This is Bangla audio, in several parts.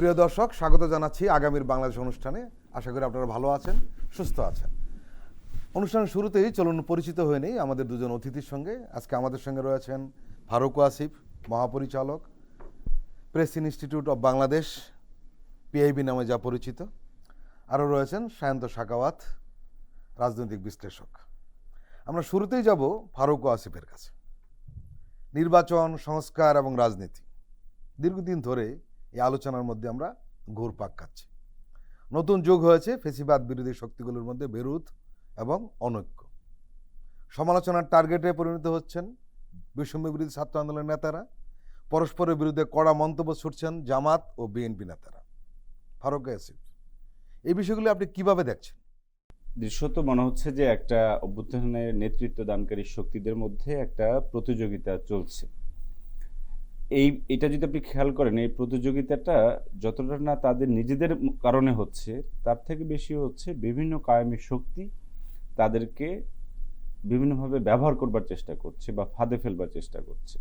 প্রিয় দর্শক, স্বাগত জানাচ্ছি আগামীর বাংলাদেশ অনুষ্ঠানে। আশা করি আপনারা ভালো আছেন, সুস্থ আছেন। অনুষ্ঠানের শুরুতেই চলুন পরিচিত হয়ে নেই আমাদের দুজন অতিথির সঙ্গে। আজকে আমাদের সঙ্গে রয়েছেন ফারুক আসিফ, মহাপরিচালক, press institute of Bangladesh, PIB নামে যা পরিচিত। আরও রয়েছেন সায়ন্ত সাকাওয়াত, রাজনৈতিক বিশ্লেষক। আমরা শুরুতেই যাব ফারুক আসিফের কাছে। নির্বাচন, সংস্কার এবং রাজনীতি, দীর্ঘদিন ধরে এই আলোচনার মধ্যে আমরা ঘুরপাক খাচ্ছি। নতুন যোগ হয়েছে ফেসিবাদ বিরোধী শক্তিগুলোর মধ্যে বিরোধ এবং অনৈক্য। সমালোচনার টার্গেটে পরিণত হচ্ছেন বৈষম্য বিরোধী ছাত্র আন্দোলনের নেতারা। পরস্পরের বিরুদ্ধে কড়া মন্তব্য ছুটছেন জামাত ও বিএনপি নেতারা। ফারুক আসিফ, এই বিষয়গুলো আপনি কিভাবে দেখছেন? দৃশ্যত মনে হচ্ছে যে একটা অভ্যুত্থানের নেতৃত্ব দানকারী শক্তিদের মধ্যে একটা প্রতিযোগিতা চলছে। এটা যদি আপনি খেয়াল করেন, এই প্রতিযোগিতাটা যতটা না তাদের নিজেদের কারণে হচ্ছে, তার থেকে বেশি হচ্ছে বিভিন্ন কায়েমি শক্তি তাদেরকে বিভিন্নভাবে ব্যবহার করবার চেষ্টা করছে বা ফাঁদে ফেলবার চেষ্টা করছে।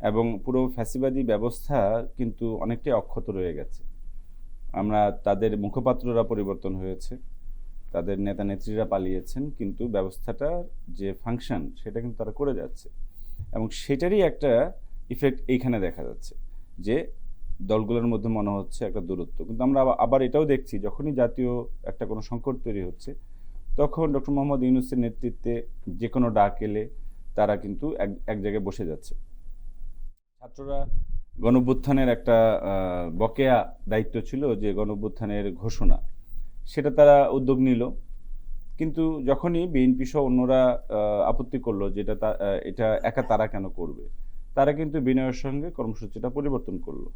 এবং পুরো ফ্যাসিবাদী ব্যবস্থা কিন্তু অনেকটাই অক্ষত রয়ে গেছে। আমরা তাদের মুখপাত্ররা পরিবর্তন হয়েছে, তাদের নেতা নেত্রীরা পালিয়েছেন, কিন্তু ব্যবস্থাটার যে ফাংশন সেটা কিন্তু তারা করে যাচ্ছে। এবং সেটারই একটা ইফেক্ট এইখানে দেখা যাচ্ছে যে দলগুলোর মধ্যে মনে হচ্ছে একটা দূরত্ব। কিন্তু আমরা আবার এটাও দেখছি, যখনই জাতীয় একটা কোনো সংকট তৈরি হচ্ছে, তখন ডক্টর মোহাম্মদ ইউনূসের নেতৃত্বে যে কোনো ডাক এলে তারা কিন্তু এক জায়গায় বসে যাচ্ছে। ছাত্ররা গণঅভ্যুত্থানের একটা বকেয়া দায়িত্ব ছিল, যে গণঅভ্যুত্থানের ঘোষণা, সেটা তারা উদ্যোগ নিল। কিন্তু যখনই বিএনপি সহ অন্যরা আপত্তি করলো যে এটা একা তারা কেন করবে, তারা কিন্তু বিনয়ের সঙ্গে কর্মসূচিটা পরিবর্তন করলো।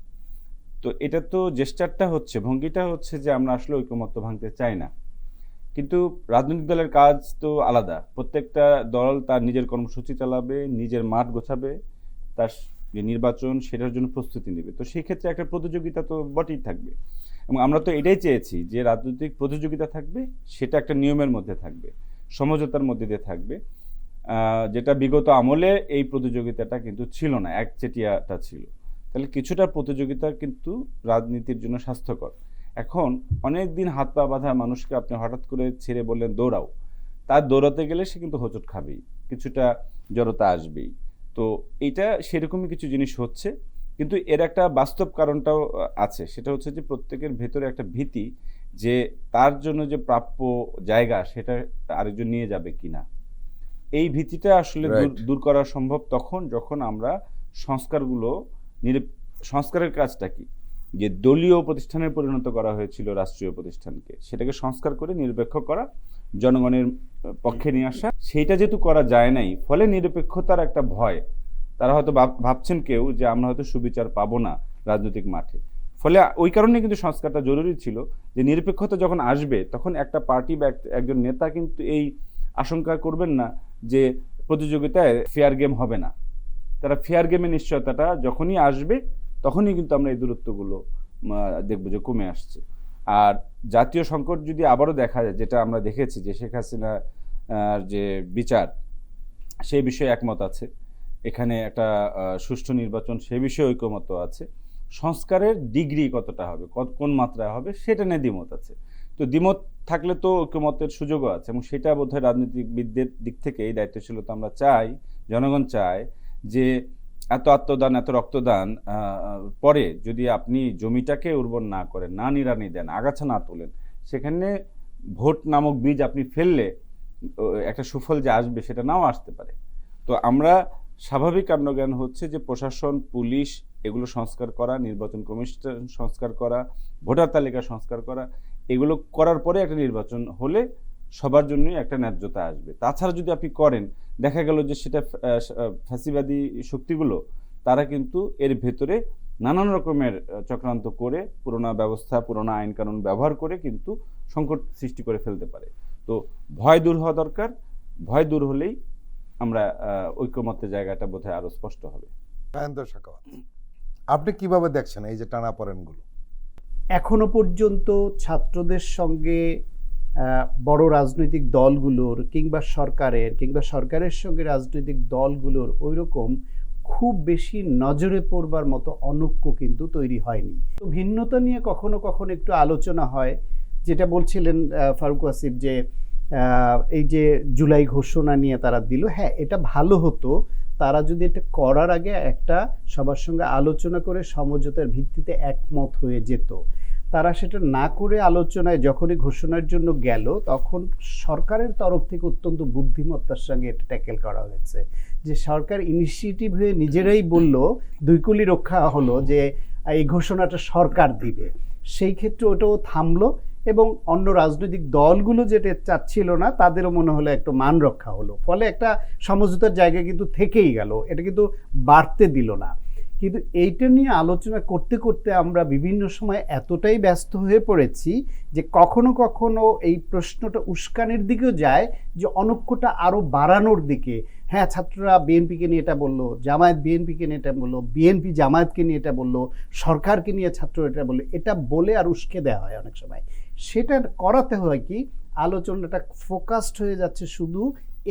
তো এটা তো জেস্টারটা হচ্ছে, ভঙ্গিটা হচ্ছে যে আমরা আসলে ঐকমত্য ভাঙতে চাই না। কিন্তু রাজনৈতিক দলের কাজ তো আলাদা। প্রত্যেকটা দল তার নিজের কর্মসূচি চালাবে, নিজের মাঠ গোছাবে, তার যে নির্বাচন সেটার জন্য প্রস্তুতি নেবে। তো সেই ক্ষেত্রে একটা প্রতিযোগিতা তো বটেই থাকবে। এবং আমরা তো এটাই চেয়েছি যে রাজনৈতিক প্রতিযোগিতা থাকবে, সেটা একটা নিয়মের মধ্যে থাকবে, সমঝোতার মধ্যে দিয়ে থাকবে, যেটা বিগত আমলে এই প্রতিযোগিতাটা কিন্তু ছিল না, একচেটিয়াটা ছিল। তাহলে কিছুটা প্রতিযোগিতা কিন্তু রাজনীতির জন্য স্বাস্থ্যকর। এখন অনেক দিন হাত পা বাঁধা মানুষকে আপনি হঠাৎ করে ছেড়ে বললেন দৌড়াও, তার দৌড়াতে গেলে সে কিন্তু হোঁচট খাবেই, কিছুটা জড়তা আসবেই। তো এইটা সেরকমই কিছু জিনিস হচ্ছে। কিন্তু এর একটা বাস্তব কারণটাও আছে, সেটা হচ্ছে যে প্রত্যেকের ভেতরে একটা ভীতি যে তার জন্য যে প্রাপ্য জায়গা সেটা আরেকজন নিয়ে যাবে কিনা। এই ভীতিটা আসলে দূর করা সম্ভব তখন যখন আমরা সংস্কারগুলো, সংস্কারের কাজটা কি, যে দলীয় প্রতিষ্ঠানে পরিণত করা হয়েছিল রাষ্ট্রীয় প্রতিষ্ঠানকে, সেটাকে সংস্কার করে নিরপেক্ষ করা, জনগণের পক্ষে নিয়ে আসা। সেইটা যেহেতু করা যায় নাই, ফলে নিরপেক্ষতার একটা ভয়, তারা হয়তো ভাবছেন কেউ যে আমরা হয়তো সুবিচার পাবো না রাজনৈতিক মাঠে। ফলে ওই কারণে কিন্তু সংস্কারটা জরুরি ছিল, যে নিরপেক্ষতা যখন আসবে তখন একটা পার্টি বা একজন নেতা কিন্তু এই আশঙ্কা করবেন না যে প্রতিযোগিতায় ফেয়ার গেম হবে না। তারা ফেয়ার গেমের নিশ্চয়তাটা যখনই আসবে তখনই কিন্তু আমরা এই দূরত্বগুলো দেখবো যে কমে আসছে। আর জাতীয় সংকট যদি আবারও দেখা যায়, যেটা আমরা দেখেছি যে শেখ হাসিনা যে বিচার, সেই বিষয়ে একমত আছে, এখানে একটা সুষ্ঠু নির্বাচন সে বিষয়ে ঐকমত্য আছে, সংস্কারের ডিগ্রি কতটা হবে, কোন মাত্রায় হবে সেটা নিয়ে দ্বিমত আছে। তো দ্বিমত থাকলে তো ঐকমত্যের সুযোগও আছে, এবং সেটা বোধহয় রাজনীতিবিদদের দিক থেকে এই দায়িত্বশীলতা আমরা চাই, জনগণ চায় যে এত আত্মদান, এত রক্তদান পরে যদি আপনি জমিটাকে উর্বর না করেন, না নিড়ানি দেন, আগাছা না তোলেন, সেখানে ভোট নামক বীজ আপনি ফেললে একটা সুফল যে আসবে সেটা নাও আসতে পারে। তো আমরা স্বাভাবিক কাণ্ডজ্ঞান হচ্ছে যে প্রশাসন, পুলিশ এগুলো সংস্কার করা, নির্বাচন কমিশন সংস্কার করা, ভোটার তালিকা সংস্কার করা, এগুলো করার পরে একটা নির্বাচন হলে সবার জন্যই একটা ন্যায্যতা আসবে। তাছাড়া যদি আপনি করেন, দেখা গেল যে সেটা ফ্যাসিবাদী শক্তিগুলো তারা কিন্তু এর ভেতরে নানান রকমের চক্রান্ত করে, পুরোনো ব্যবস্থা, পুরোনো আইন কানুন ব্যবহার করে কিন্তু সংকট সৃষ্টি করে ফেলতে পারে। তো ভয় দূর হওয়া দরকার। ভয় দূর হলেই আমরা ঐকমত্যের জায়গাটা বোধহয় আরো স্পষ্ট হবে। আপনি কিভাবে দেখছেন এই যে টানাপোড়েনগুলো? এখনো পর্যন্ত ছাত্রদের সঙ্গে বড় রাজনৈতিক দলগুলোর কিংবা সরকারের সঙ্গে রাজনৈতিক দলগুলোর ওইরকম খুব বেশি নজরে পড়বার মতো অনৈক্য কিন্তু তৈরি হয়নি। তো ভিন্নতা নিয়ে কখনো কখনো একটু আলোচনা হয়, যেটা বলছিলেন ফারুক আসিফ, যে এই যে জুলাই ঘোষণা নিয়ে তারা দিল, হ্যাঁ এটা ভালো হতো তারা যদি এটা করার আগে একটা সবার সঙ্গে আলোচনা করে সমঝোতার ভিত্তিতে একমত হয়ে যেত। তারা সেটা না করে আলোচনায় যখনই ঘোষণার জন্য গেল, তখন সরকারের তরফ থেকে অত্যন্ত বুদ্ধিমত্তার সঙ্গে এটা ট্যাকেল করা হয়েছে। যে সরকার ইনিশিয়েটিভ হয়ে নিজেরাই বলল, দুই কলি রক্ষা হলো যে এই ঘোষণাটা সরকার দিবে, সেই ক্ষেত্রে ওটাও থামলো এবং অন্য রাজনৈতিক দলগুলো যেটা চাচ্ছিল না তাদেরও মনে হলো একটু মান রক্ষা হলো, ফলে একটা সমঝোতার জায়গা কিন্তু থেকেই গেল, এটা কিন্তু বাড়তে দিল না। কিন্তু এইটা নিয়ে আলোচনা করতে করতে আমরা বিভিন্ন সময় এতটাই ব্যস্ত হয়ে পড়েছি যে কখনো কখনো এই প্রশ্নটা উস্কানির দিকেও যায়, যে অনৈক্যটা আরও বাড়ানোর দিকে। হ্যাঁ, ছাত্ররা বিএনপিকে নিয়ে এটা বললো, জামায়াত বিএনপিকে নিয়ে এটা বললো, বিএনপি জামায়াতকে নিয়ে এটা বললো, সরকারকে নিয়ে ছাত্র এটা বললো, এটা বলে আর উস্কে দেওয়া হয় অনেক সময়। সেটা করাতে হয় কি, আলোচনাটা ফোকাসড হয়ে যাচ্ছে শুধু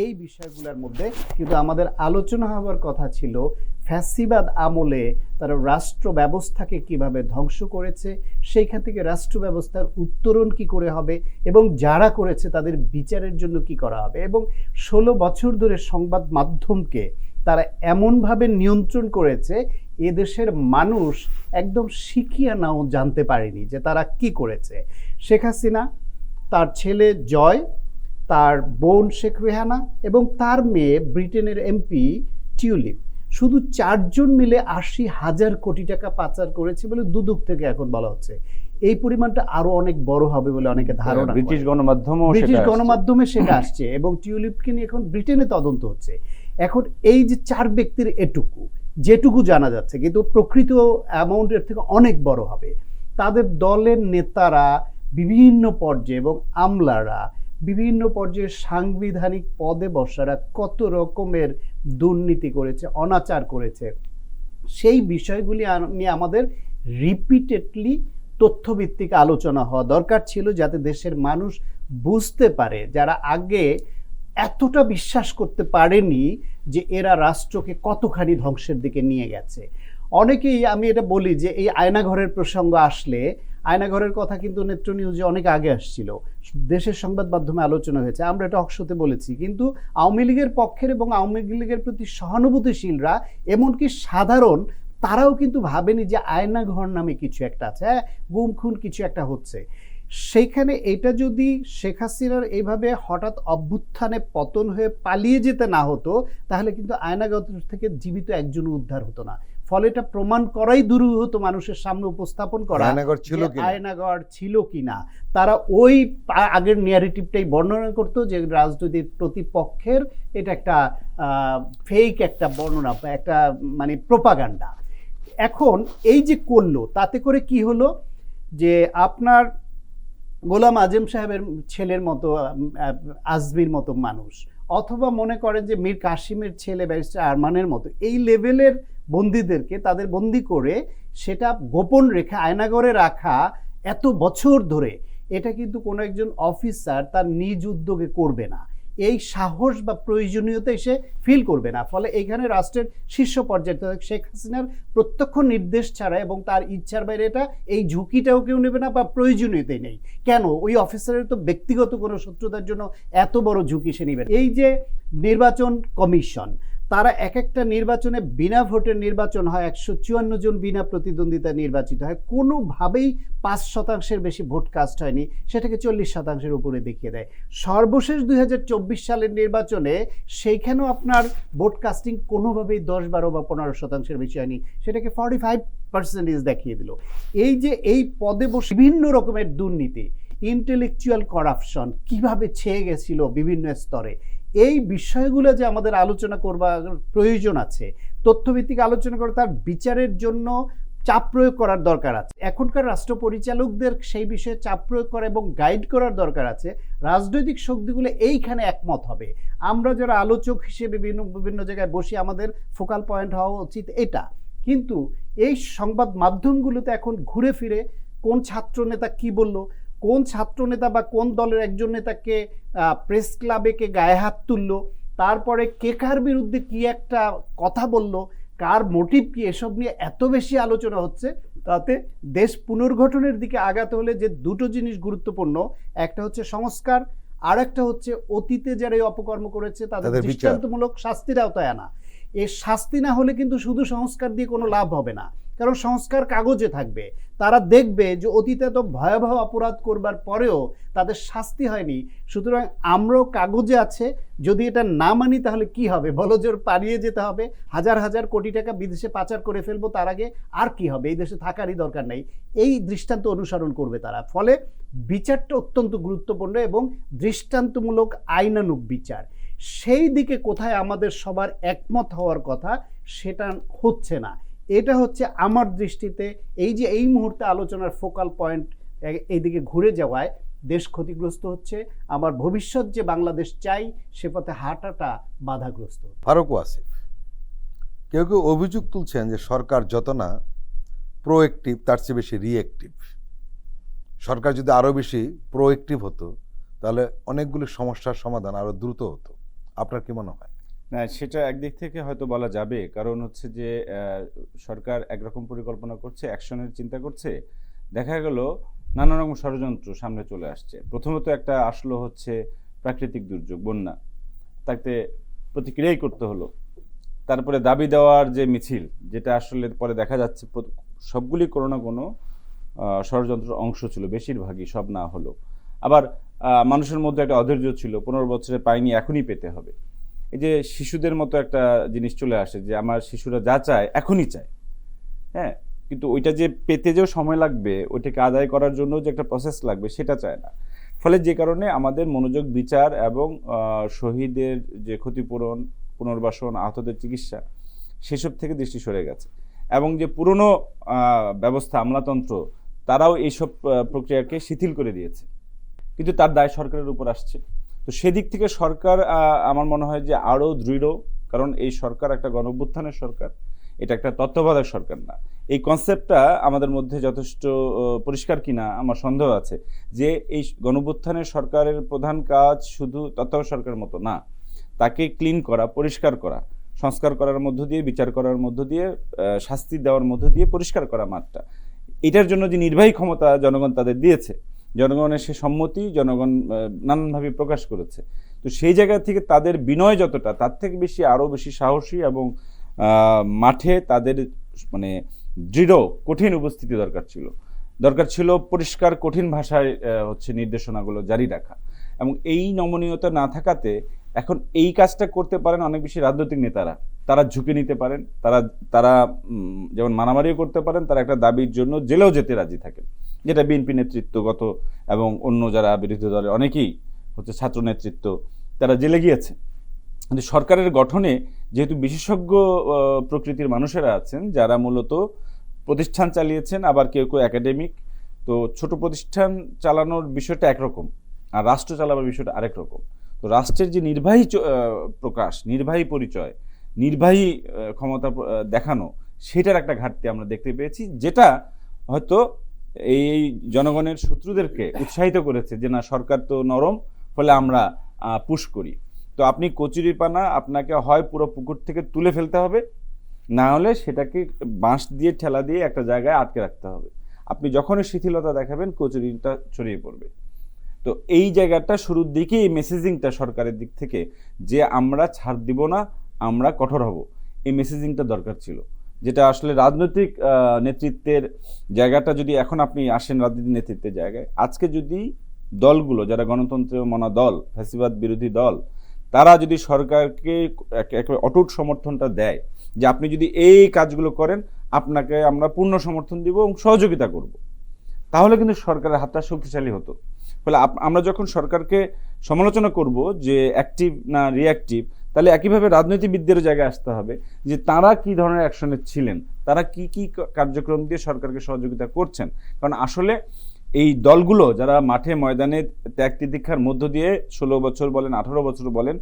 এই বিষয়গুলোর মধ্যে। কিন্তু আমাদের আলোচনা হওয়ার কথা ছিল ফ্যাসিবাদ আমলে তারা রাষ্ট্র ব্যবস্থাকে কিভাবে ধ্বংস করেছে, সেইখান থেকে রাষ্ট্র ব্যবস্থার উত্তরণ কি করে হবে এবং যারা করেছে তাদের বিচারের জন্য কি করা হবে। এবং 16 বছর ধরে সংবাদ মাধ্যমকে তারা এমনভাবে নিয়ন্ত্রণ করেছে, এদেশের মানুষ একদম শিখিয়া নাও জানতে পারেনি যে তারা কি করেছে। শেখ হাসিনা, তার ছেলে জয়, তার বোন শেখ রেহানা এবং তার মেয়ে ব্রিটেনের এমপি টিউলিপ, শুধু 4 জন মিলে 80,000 কোটি টাকা পাচার করেছে বলে দুদক থেকে এখন বলা হচ্ছে। এই পরিমাণটা আরো অনেক বড় হবে বলে অনেকে ধারণা। ব্রিটিশ গণমাধ্যমে সেটা আসছে এবং টিউলিপকে নিয়ে এখন ব্রিটেনে তদন্ত হচ্ছে। এখন এই যে 4 ব্যক্তির যেটুকু জানা যাচ্ছে, কিন্তু প্রকৃত অ্যামাউন্টের থেকে অনেক বড় হবে। তাদের দলের নেতারা বিভিন্ন পর্যায়ে এবং আমলারা বিভিন্ন পর্যায়ে সাংবিধানিক পদে বসারা কত রকমের দুর্নীতি করেছে, অনাচার করেছে, সেই বিষয়গুলি নিয়ে আমাদের রিপিটেডলি তথ্যভিত্তিক আলোচনা হওয়া দরকার ছিল, যাতে দেশের মানুষ বুঝতে পারে, যারা আগে এতটা বিশ্বাস করতে পারেনি যে এরা রাষ্ট্রকে কতখানি ধ্বংসের দিকে নিয়ে গেছে। অনেকেই, আমি এটা বলি যে এই আয়নাঘরের প্রসঙ্গ আসলে, আয়নাঘরের কথা কিন্তু নেত্র নিউজে অনেক আগে আসছিল, দেশের সংবাদ মাধ্যমে আলোচনা হয়েছে, আমরা এটা অকশোতে বলেছি। কিন্তু আওয়ামী লীগের পক্ষের এবং আওয়ামী লীগের প্রতি সহানুভূতিশীলরা, এমনকি সাধারণ, তারাও কিন্তু ভাবেনি যে আয়নাঘর নামে কিছু একটা আছে, হ্যাঁ গুম খুন কিছু একটা হচ্ছে। সেইখানে এটা যদি শেখ হাসিনার এইভাবে হঠাৎ অভ্যুত্থানে পতন হয়ে পালিয়ে যেতে না হতো, তাহলে কিন্তু আয়নাঘর থেকে জীবিত একজনও উদ্ধার হতো না। ফলে এটা প্রমাণ করাই দুরূহ হতো মানুষের সামনে উপস্থাপন করা আয়নাঘর ছিল কিনা। তারা ওই আগের ন্যারেটিভটাই বর্ণনা করতো যে রাজনৈতিক প্রতিপক্ষের এটা একটা ফেক একটা বর্ণনা, একটা মানে প্রোপাগান্ডা। এখন এই যে করলো, তাতে করে কি হলো যে আপনার গোলাম আজম সাহেবের ছেলের মতো, আজমির মতো মানুষ, অথবা মনে করেন যে মীর কাসিমের ছেলে ব্যারিস্টার আরমানের মতো, এই লেভেলের বন্দীদেরকে তাদের বন্দি করে সেটা গোপন রেখে আয়নাঘরে রাখা এত বছর ধরে, এটা কিন্তু কোনো একজন অফিসার তার নিজ উদ্যোগে করবে না, এই সাহস বা প্রয়োজনীয়তা এসে ফিল করবে না। ফলে এখানে রাষ্ট্রের শীর্ষ পর্যায়ে শেখ হাসিনার প্রত্যক্ষ নির্দেশ ছাড়া এবং তার ইচ্ছার বাইরে এটা, এই ঝুঁকিটাও কেউ নেবে না বা প্রয়োজনীয়তাই নেই। কেন? ওই অফিসারের তো ব্যক্তিগত কোনো শত্রুতার জন্য এত বড় ঝুঁকি সে নেবে। এই যে নির্বাচন কমিশন, তারা এক একটা নির্বাচনে বিনা ভোটের নির্বাচন হয়, 154 জন বিনা প্রতিদ্বন্দ্বিতা নির্বাচিত হয়, কোনোভাবেই 5% বেশি ভোট কাস্ট হয়নি, সেটাকে 40% উপরে দেখিয়ে দেয়। সর্বশেষ 2024 সালের নির্বাচনে সেইখানেও আপনার ভোট কাস্টিং কোনোভাবেই 10, 12 বা 15% বেশি হয়নি, সেটাকে 45% দেখিয়ে দিল। এই যে এই পদে বসে বিভিন্ন রকমের দুর্নীতি, ইন্টেলেকচুয়াল করাপশন কিভাবে ছেয়ে গেছিল বিভিন্ন স্তরে, এই বিষয়গুলো যে আমাদের আলোচনা করবার প্রয়োজন আছে, তথ্যভিত্তিক আলোচনা করে তার বিচারের জন্য চাপ প্রয়োগ করার দরকার আছে। এখনকার রাষ্ট্র পরিচালকদের সেই বিষয়ে চাপ প্রয়োগ করা এবং গাইড করার দরকার আছে। রাজনৈতিক শক্তিগুলো এইখানে একমত হবে। আমরা যারা আলোচক হিসেবে বিভিন্ন জায়গায় বসি, আমাদের ফোকাল পয়েন্ট হওয়া উচিত এটা। কিন্তু এই সংবাদ মাধ্যমগুলোতে এখন ঘুরে ফিরে কোন ছাত্র নেতা কি বলল, কোন ছাত্র নেতা বা কোন দলের একজন নেতাকে প্রেস ক্লাবে কে গায়ে হাত তুললো, তারপরে কে কার বিরুদ্ধে কি একটা কথা বলল, কার মোটিভ কি, এসব নিয়ে এত বেশি আলোচনা হচ্ছে। তাতে দেশ পুনর্গঠনের দিকে আগাতে হলে যে দুটো জিনিস গুরুত্বপূর্ণ, একটা হচ্ছে সংস্কার, আর একটা হচ্ছে অতীতে যারা এই অপকর্ম করেছে তাদের তাদের বিচার। দৃষ্টান্তমূলক শাস্তির আওতায় আনা। এই শাস্তি না হলে কিন্তু শুধু সংস্কার দিয়ে কোনো লাভ হবে না, কারণ সংস্কার কাগজে থাকবে। তারা দেখবে যে অতীতে তো ভয়াবহ অপরাধ করবার পরেও তাদের শাস্তি হয়নি, সুতরাং আমরাও কাগজে আছে, যদি এটা না মানি তাহলে কি হবে, বলজোর পালিয়ে যেতে হবে, হাজার হাজার কোটি টাকা বিদেশে পাচার করে ফেলবো, তার আগে আর কি হবে, এই দেশে থাকারই দরকার নেই। এই দৃষ্টান্ত অনুসরণ করবে তারা। ফলে বিচারটা অত্যন্ত গুরুত্বপূর্ণ এবং দৃষ্টান্তমূলক আইনানুগ বিচার, সেই দিকে কোথায় আমাদের সবার একমত হওয়ার কথা সেটা হচ্ছে না। এটা হচ্ছে আমার দৃষ্টিতে এই যে এই মুহূর্তে আলোচনার ফোকাল পয়েন্ট এইদিকে ঘুরে যাওয়ায় দেশ ক্ষতিগ্রস্ত হচ্ছে। আমার ভবিষ্যৎ যে বাংলাদেশ চাই সে পথে হাঁটাটা বাধাগ্রস্ত হচ্ছে। ফারুক ওয়াসিফ, কেউ কেউ অভিযোগ তুলছেন যে সরকার যত না প্রোঅ্যাক্টিভ তার চেয়ে বেশি রিঅ্যাক্টিভ। সরকার যদি আরও বেশি প্রোঅ্যাক্টিভ হতো তাহলে অনেকগুলো সমস্যার সমাধান আরও দ্রুত হতো। আপনার কি মনে হয়? না, সেটা একদিক থেকে হয়তো বলা যাবে, কারণ হচ্ছে যে সরকার একরকম পরিকল্পনা করছে, অ্যাকশনের চিন্তা করছে, দেখা গেল নানা রকম ষড়যন্ত্র সামনে চলে আসছে। প্রথমত একটা আসলো হচ্ছে প্রাকৃতিক দুর্যোগ, বন্যা, তাতে প্রতিক্রিয়াই করতে হলো। তারপরে দাবি দেওয়ার যে মিছিল, যেটা আসলে পরে দেখা যাচ্ছে সবগুলি কোনো না কোনো ষড়যন্ত্রের অংশ ছিল, বেশিরভাগই, সব না হলো। আবার মানুষের মধ্যে একটা অধৈর্য ছিল, 15 বছরে পাইনি, এখনই পেতে হবে। এই যে শিশুদের মতো একটা জিনিস চলে আসে যে আমার শিশুরা যা চায় এখনই চায়, হ্যাঁ, কিন্তু ওইটা যে পেতে যেও সময় লাগবে, ওইটাকে আদায় করার জন্য যে একটা প্রসেস লাগবে সেটা চায় না। ফলে যে কারণে আমাদের মনোযোগ বিচার এবং শহীদের যে ক্ষতিপূরণ, পুনর্বাসন, আহতদের চিকিৎসা, সেসব থেকে দৃষ্টি সরে গেছে। এবং যে পুরনো ব্যবস্থা, আমলাতন্ত্র, তারাও এইসব প্রক্রিয়াকে শিথিল করে দিয়েছে, কিন্তু তার দায় সরকারের উপর আসছে। তো সেদিক থেকে সরকার আমার মনে হয় যে আরও দৃঢ়, কারণ এই সরকার একটা গণঅভ্যুত্থানের সরকার, এটা একটা তত্ত্বাবধায়ক সরকার না। এই কনসেপ্টটা আমাদের মধ্যে যথেষ্ট পরিষ্কার কিনা আমার সন্দেহ আছে, যে এই গণঅভ্যুত্থানের সরকারের প্রধান কাজ শুধু তত্ত্বাবধায়ক সরকারের মতো না, তাকে ক্লিন করা, পরিষ্কার করা, সংস্কার করার মধ্য দিয়ে, বিচার করার মধ্য দিয়ে, শাস্তি দেওয়ার মধ্য দিয়ে পরিষ্কার করা মাঠটা। এটার জন্য যে নির্বাহী ক্ষমতা জনগণ তাদের দিয়েছে, জনগণের সে সম্মতি জনগণ নানানভাবে প্রকাশ করেছে। তো সেই জায়গা থেকে তাদের বিনয় যতটা, তার থেকে বেশি আরও বেশি সাহসী এবং মাঠে তাদের মানে দৃঢ় কঠিন উপস্থিতি দরকার ছিল পরিষ্কার কঠিন ভাষায় হচ্ছে নির্দেশনাগুলো জারি রাখা। এবং এই নমনীয়তা না থাকাতে এখন এই কাজটা করতে পারেন অনেক বেশি রাজনৈতিক নেতারা, তারা ঝুঁকে নিতে পারেন, তারা যেমন মারামারিও করতে পারেন, তারা একটা দাবির জন্য জেলেও যেতে রাজি থাকেন, যেটা বিএনপি নেতৃত্বগত এবং অন্য যারা বিরোধী দলের অনেকেই হচ্ছে ছাত্র নেতৃত্ব, তারা জেলে গিয়েছে। কিন্তু সরকারের গঠনে যেহেতু বিশেষজ্ঞ প্রকৃতির মানুষেরা আছেন, যারা মূলত প্রতিষ্ঠান চালিয়েছেন, আবার কেউ কেউ একাডেমিক, তো ছোট প্রতিষ্ঠান চালানোর বিষয়টা একরকম, আর রাষ্ট্র চালাবার বিষয়টা আরেক রকম। তো রাষ্ট্রের যে নির্বাহী প্রকাশ, নির্বাহী পরিচয়, নির্বাহী ক্ষমতা দেখানো, সেটার একটা ঘাটতি আমরা দেখতে পেয়েছি, যেটা হয়তো এই জনগণের শত্রুদেরকে উৎসাহিত করেছে যে না, সরকার তো নরম, ফলে আমরা পুশ করি। তো আপনি কচুরিপানা, আপনাকে হয় পুরো পুকুর থেকে তুলে ফেলতে হবে, না হলে সেটাকে বাঁশ দিয়ে ঠেলা দিয়ে একটা জায়গায় আটকে রাখতে হবে। আপনি যখনই শিথিলতা দেখাবেন, কচুরিটা ছড়িয়ে পড়বে। তো এই জায়গাটা শুরুর দিকে এই মেসেজিংটা সরকারের দিক থেকে, যে আমরা ছাড় দিব না, আমরা কঠোর হব, এই মেসেজিংটা দরকার ছিল, যেটা আসলে রাজনৈতিক নেতৃত্বের জায়গাটা যদি এখন আপনি আসেন রাজনৈতিক নেতৃত্বের জায়গায়, আজকে যদি দলগুলো যারা গণতন্ত্রের মনা দল, ফ্যাসিবাদ বিরোধী দল, তারা যদি সরকারকে একেবারে অটুট সমর্থনটা দেয়, যে আপনি যদি এই কাজগুলো করেন আপনাকে আমরা পূর্ণ সমর্থন দিব এবং সহযোগিতা করব, তাহলে কিন্তু সরকারের হাতটা শক্তিশালী হতো। ফলে আমরা যখন সরকারকে সমালোচনা করব যে অ্যাক্টিভ না রিঅ্যাক্টিভ, তাহলে একইভাবে রাজনীতিবিদদের জায়গায় আসতে হবে যে তারা কি ধরনের অ্যাকশনে ছিলেন, তারা কি কি কার্যক্রম দিয়ে সরকারকে সহযোগিতা করছেন। কারণ আসলে এই দলগুলো যারা মাঠে ময়দানে ত্যাগ তিতিক্ষার মধ্য দিয়ে 16 বছর বলেন, 18 বছর বলেন,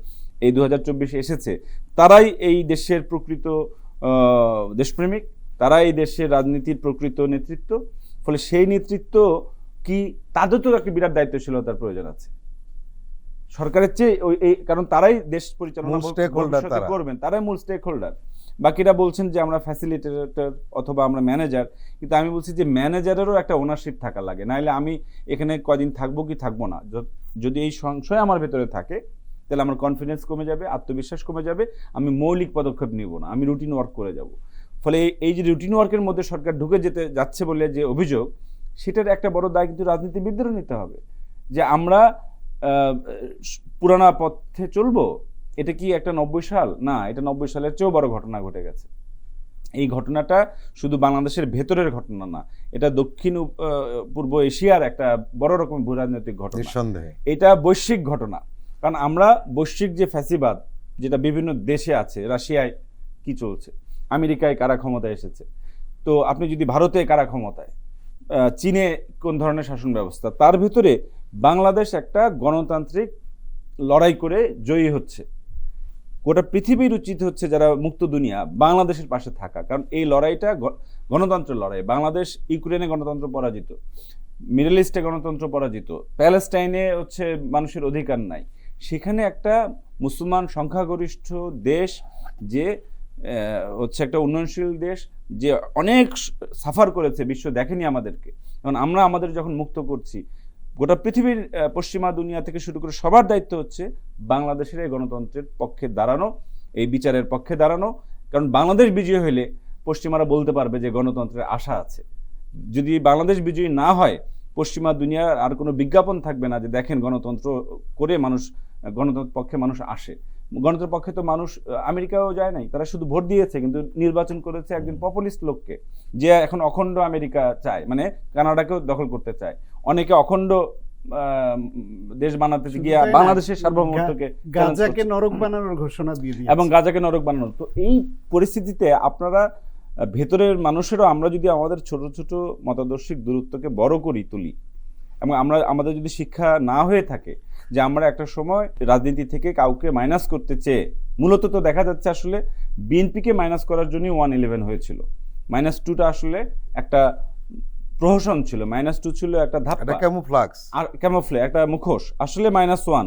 এই 2024 এসেছে, তারাই এই দেশের প্রকৃত দেশপ্রেমিক, তারা এই দেশের রাজনীতির প্রকৃত নেতৃত্ব। ফলে সেই নেতৃত্ব কি, তাদের তো একটা বিরাট দায়িত্বশীলতার প্রয়োজন আছে সরকারের চেয়ে, কারণ তারাই দেশ পরিচালনা করবেন, তারাই মূল স্টেক হোল্ডার। বাকিরা বলছেন যে আমরা ফ্যাসিলিটেটর অথবা আমরা ম্যানেজার, কিন্তু আমি বলছি যে ম্যানেজারেরও একটা ওনারশিপ থাকা লাগে, নাহলে আমি এখানে কদিন থাকবো কি থাকবো না, যদি এই সংশয় আমার ভেতরে থাকে তাহলে আমার কনফিডেন্স কমে যাবে, আত্মবিশ্বাস কমে যাবে, আমি মৌলিক পদক্ষেপ নিব না, আমি রুটিন ওয়ার্ক করে যাব। ফলে এই যে রুটিন ওয়ার্কের মধ্যে সরকার ঢুকে যেতে যাচ্ছে বলে যে অভিযোগ, সেটার একটা বড় দায় কিন্তু রাজনীতিবিদদেরও নিতে হবে, যে আমরা পুরানা পথে চলবো। এটা কি একটা 90 সাল না, এটা 90 সালের চেয়েও বড় ঘটনা ঘটে গেছে। এই ঘটনাটা শুধু বাংলাদেশের ভেতরের ঘটনা না, এটা দক্ষিণ পূর্ব এশিয়ার একটা বড় রকম ভূরাজনৈতিক ঘটনা, নিঃসন্দেহে এটা বৈশ্বিক ঘটনা। কারণ আমরা বৈশ্বিক যে ফ্যাসিবাদ যেটা বিভিন্ন দেশে আছে, রাশিয়ায় কি চলছে, আমেরিকায় কারা ক্ষমতায় এসেছে, তো আপনি যদি ভারতে কারা ক্ষমতায়, চীনে কোন ধরনের শাসন ব্যবস্থা, তার ভিতরে বাংলাদেশ একটা গণতান্ত্রিক লড়াই করে জয়ী হচ্ছে। গোটা পৃথিবীর উচিত হচ্ছে যারা মুক্ত দুনিয়া বাংলাদেশের পাশে থাকা, কারণ এই লড়াইটা গণতন্ত্রের লড়াই। বাংলাদেশ ইউক্রেনে গণতন্ত্র পরাজিত, মিডল ইস্টে গণতন্ত্র পরাজিত, প্যালেস্টাইনে হচ্ছে মানুষের অধিকার নাই, সেখানে একটা মুসলমান সংখ্যাগরিষ্ঠ দেশ যে হচ্ছে একটা উন্নয়নশীল দেশ, যে অনেক সাফার করেছে, বিশ্ব দেখেনি আমাদেরকে। কারণ আমরা আমাদের যখন মুক্ত করছি, গোটা পৃথিবীর পশ্চিমা দুনিয়া থেকে শুরু করে সবার দায়িত্ব হচ্ছে বাংলাদেশের এই গণতন্ত্রের পক্ষে দাঁড়ানো, এই বিচারের পক্ষে দাঁড়ানো। কারণ বাংলাদেশ বিজয়ী হলে পশ্চিমারা বলতে পারবে যে গণতন্ত্রের আশা আছে। যদি বাংলাদেশ বিজয়ী না হয়, পশ্চিমা দুনিয়ার আর কোনো বিজ্ঞাপন থাকবে না যে দেখেন গণতন্ত্র করে মানুষ, গণতন্ত্রের পক্ষে মানুষ আসে। গণতন্ত্রের পক্ষে তো মানুষ আমেরিকাও যায় নাই, তারা শুধু ভোট দিয়েছে, কিন্তু নির্বাচন করেছে একজন পপুলিস্ট লোককে, যে এখন অখণ্ড আমেরিকা চায়, মানে কানাডাকেও দখল করতে চায়। অনেকে অখণ্ড দেশ বানাতে গিয়ে বাংলাদেশের সার্বভৌমত্বকে, গাজাকে নরক বানানোর ঘোষণা দিয়ে দিয়েছে, এবং গাজাকে নরক বানানো। তো এই পরিস্থিতিতে আপনারা ভেতরের মানুষেরও, আমরা যদি আমাদের ছোট ছোট মতাদর্শিক দূরত্বকে বড় করি তুলি, এবং আমরা আমাদের যদি শিক্ষা না হয়ে থাকে যে আমরা একটা সময় রাজনীতি থেকে কাউকে মাইনাস করতে চেয়ে, মূলত তো দেখা যাচ্ছে আসলে বিএনপিকে মাইনাস করার জন্যই 111 হয়েছিল। -2টা আসলে একটা প্রহসন ছিল, -2 ছিল একটা ধাপ্পা, ক্যামোফ্লাক্স আর ক্যামোফ্লে একটা মুখোশ। আসলে -1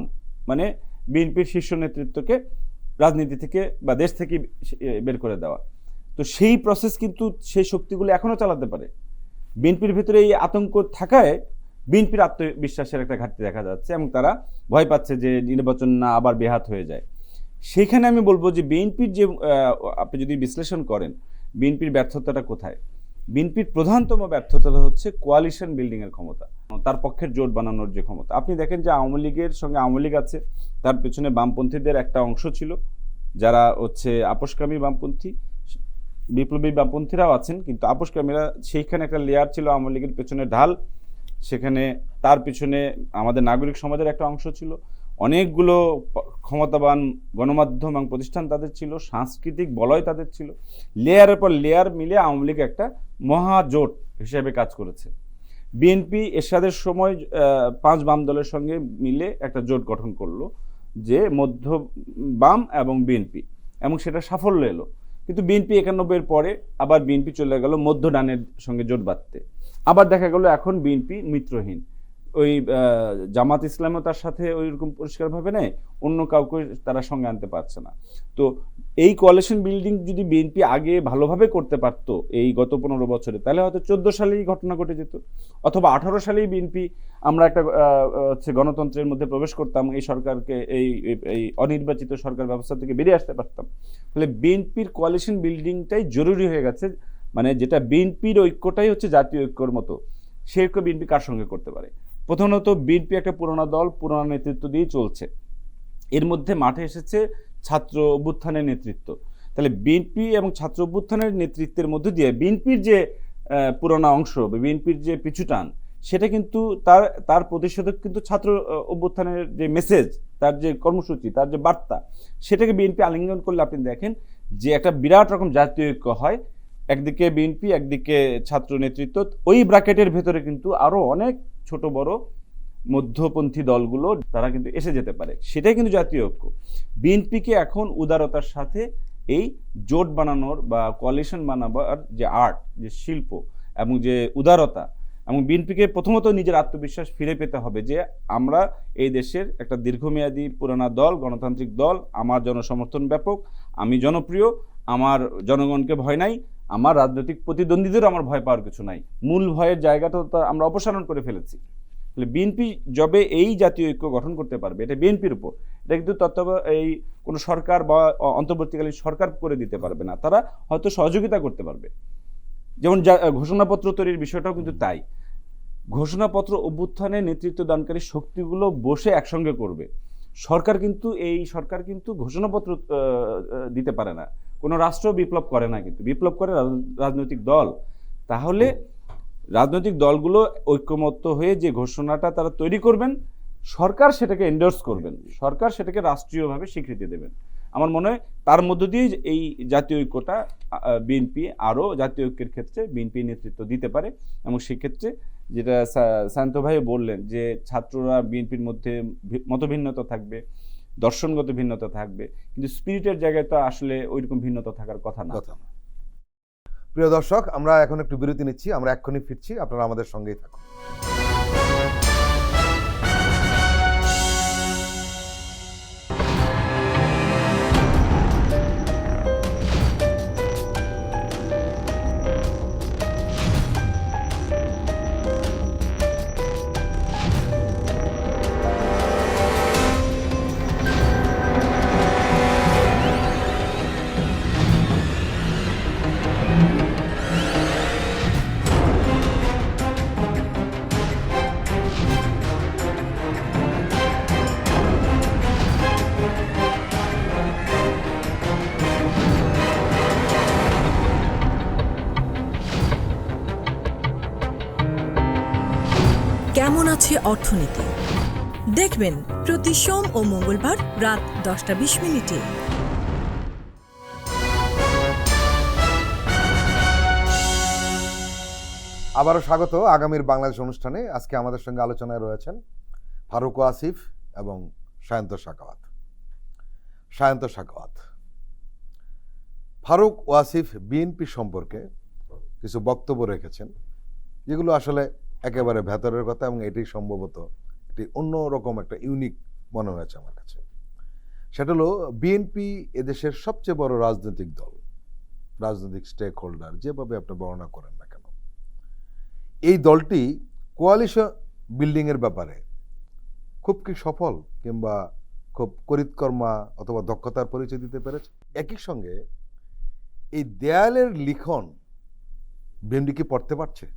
মানে বিএনপির শীর্ষ নেতৃত্বকে রাজনীতি থেকে বা দেশ থেকে বের করে দেওয়া। তো সেই প্রসেস কিন্তু সেই শক্তিগুলো এখনো চালাতে পারে। বিএনপির ভিতরে এই আতঙ্ক থাকায় বিএনপির আত্মবিশ্বাসের একটা ঘাটতি দেখা যাচ্ছে, এবং তারা ভয় পাচ্ছে যে নির্বাচন না আবার বেহাত হয়ে যায়। সেখানে আমি বলবো যে বিএনপির যে, আপনি যদি বিশ্লেষণ করেন বিএনপির ব্যর্থতাটা কোথায়, বিএনপির প্রধানতম ব্যর্থতা হচ্ছে কোয়ালিশন বিল্ডিং এর ক্ষমতা, তার পক্ষের জোট বানানোর যে ক্ষমতা। আপনি দেখেন যে আওয়ামী লীগের সঙ্গে আওয়ামী লীগ আছে, তার পেছনে বামপন্থীদের একটা অংশ ছিল যারা হচ্ছে আপোষকামী বামপন্থী, বিপ্লবী বামপন্থীরাও আছেন, কিন্তু আপোষকামীরা, সেইখানে একটা লেয়ার ছিল আওয়ামী লীগের পেছনে ঢাল, সেখানে তার পিছনে আমাদের নাগরিক সমাজের একটা অংশ ছিল, অনেকগুলো ক্ষমতাবান গণমাধ্যম এবং প্রতিষ্ঠান তাদের ছিল, সাংস্কৃতিক বলয় তাদের ছিল, লেয়ারের পর লেয়ার মিলে আওয়ামী লীগ একটা মহাজোট হিসেবে কাজ করেছে। বিএনপি এরশাদের সময় 5 বাম দলের সঙ্গে মিলে একটা জোট গঠন করলো, যে মধ্য বাম এবং বিএনপি, এবং সেটা সাফল্য এলো। কিন্তু বিএনপি 91-এর পরে আবার বিএনপি চলে গেল মধ্য ডানের সঙ্গে জোট বাঁধতে, আবার দেখা গেল এখন বিএনপি মিত্রহীন। ওই জামাত ইসলামও তার সাথে ওই রকম পরিষ্কারভাবে নেয়, অন্য কাউকে তারা সঙ্গে আনতে পারছে না। তো এই কোয়ালিশন বিল্ডিং যদি বিএনপি আগে ভালোভাবে করতে পারতো এই গত 15 বছরে, তাহলে হয়তো 14 সালেই ঘটনা ঘটে যেত, অথবা 18 সালেই বিএনপি আমরা একটা হচ্ছে গণতন্ত্রের মধ্যে প্রবেশ করতাম, এই সরকারকে এই অনির্বাচিত সরকার ব্যবস্থা থেকে বেরিয়ে আসতে পারতাম। ফলে বিএনপির কোয়ালিশন বিল্ডিংটাই জরুরি হয়ে গেছে, মানে যেটা বিএনপির ঐক্যটাই হচ্ছে জাতীয় ঐক্যর মতো, সেই ঐক্য বিএনপি কার সঙ্গে করতে পারে। প্রথমত বিএনপি একটা পুরোনো দল, পুরোনো নেতৃত্ব দিয়ে চলছে, এর মধ্যে মাঠে এসেছে ছাত্র অভ্যুত্থানের নেতৃত্ব। তাহলে বিএনপি এবং ছাত্র অভ্যুত্থানের নেতৃত্বের মধ্যে দিয়ে বিএনপির যে পুরোনো অংশ, বিএনপির যে পিছুটান, সেটা কিন্তু তার প্রতিষেধক কিন্তু ছাত্র অভ্যুত্থানের যে মেসেজ, তার যে কর্মসূচি, তার যে বার্তা, সেটাকে বিএনপি আলিঙ্গন করলে আপনি দেখেন যে একটা বিরাট রকম জাতীয় ঐক্য হয়। একদিকে বিএনপি, একদিকে ছাত্র নেতৃত্ব, ওই ব্র্যাকেটের ভেতরে কিন্তু আরো অনেক ছোট বড় মধ্যপন্থী দলগুলো তারা কিন্তু এসে যেতে পারে, সেটাই কিন্তু জাতীয় ঐক্য। বিএনপিকে এখন উদারতার সাথে এই জোট বানানোর বা কোয়ালিশন বানাবার যে আর্ট, যে শিল্প এবং যে উদারতা, এবং বিএনপিকে প্রথমত নিজের আত্মবিশ্বাস ফিরে পেতে হবে যে আমরা এই দেশের একটা দীর্ঘমেয়াদী পুরানা দল, গণতান্ত্রিক দল, আমার জনসমর্থন ব্যাপক, আমি জনপ্রিয়, আমার জনগণকে ভয় নাই, আমার রাজনৈতিক প্রতিদ্বন্দ্বীদেরও আমার ভয় পাওয়ার কিছু নাই। মূল ভয়ের জায়গাটা তো আমরা অপসারণ করে ফেলেছি। বিএনপি যবে এই জাতীয় ঐক্য গঠন করতে পারবে, এটা বিএনপির উপর, এটা কিন্তু এই কোনো সরকার বা অন্তর্বর্তীকালীন সরকার করে দিতে পারবে না, তারা হয়তো সহযোগিতা করতে পারবে। যেমন ঘোষণাপত্র তৈরির বিষয়টাও কিন্তু তাই। ঘোষণাপত্র অভ্যুত্থানে নেতৃত্ব দানকারী শক্তিগুলো বসে একসঙ্গে করবে। সরকার কিন্তু ঘোষণাপত্র দিতে পারে না, কোনো রাষ্ট্র বিপ্লব করে না, কিন্তু বিপ্লব করে রাজনৈতিক দল। তাহলে রাজনৈতিক দলগুলো ঐক্যমত্য হয়ে যে ঘোষণাটা তারা তৈরি করবেন, সরকার সেটাকে এন্ডোর্স করবেন, সরকার সেটাকে রাষ্ট্রীয়ভাবে স্বীকৃতি দেবেন। আমার মনে হয় তার মধ্য দিয়ে এই জাতীয় ঐক্যটা বিএনপি আরও জাতীয় ঐক্যের ক্ষেত্রে বিএনপি নেতৃত্ব দিতে পারে। এবং সেক্ষেত্রে যেটা শান্ত ভাই বললেন যে ছাত্ররা বিএনপির মধ্যে মতভিন্নতা থাকবে, দর্শনগত ভিন্নতা থাকবে, কিন্তু স্পিরিটের জায়গায় তো আসলে ওইরকম ভিন্নতা থাকার কথা না। প্রিয় দর্শক, আমরা এখন একটু বিরতি নিচ্ছি, আমরা এক্ষুনি ফিরছি, আপনারা আমাদের সঙ্গেই থাকুন। কেমন আছে অর্থনীতি দেখবেন প্রতি সোম ও মঙ্গলবার রাত 10:20। আবারও স্বাগত আগামীর বাংলাদেশ অনুষ্ঠানে। আজকে আমাদের সঙ্গে আলোচনায় রয়েছেন ফারুক আসিফ এবং সায়ন্ত সাখাওয়াত। ফারুক ওয়াসিফ বিএনপি সম্পর্কে কিছু বক্তব্য রেখেছেন, যেগুলো আসলে একেবারে ভেতরের কথা, এবং এটি সম্ভবত একটি অন্যরকম একটা ইউনিক মনে হয়েছে আমার কাছে। সেটা হলো বিএনপি এদেশের সবচেয়ে বড় রাজনৈতিক দল, রাজনৈতিক স্টেক হোল্ডার, যেভাবে আপনি বর্ণনা করেন না কেন। এই দলটি কোয়ালিশন বিল্ডিংয়ের ব্যাপারে খুব কি সফল, কিংবা খুব করিতকর্মা অথবা দক্ষতার পরিচয় দিতে পেরেছে? একই সঙ্গে এই দেয়ালের লিখন বিএনপি কি পড়তে পারছে?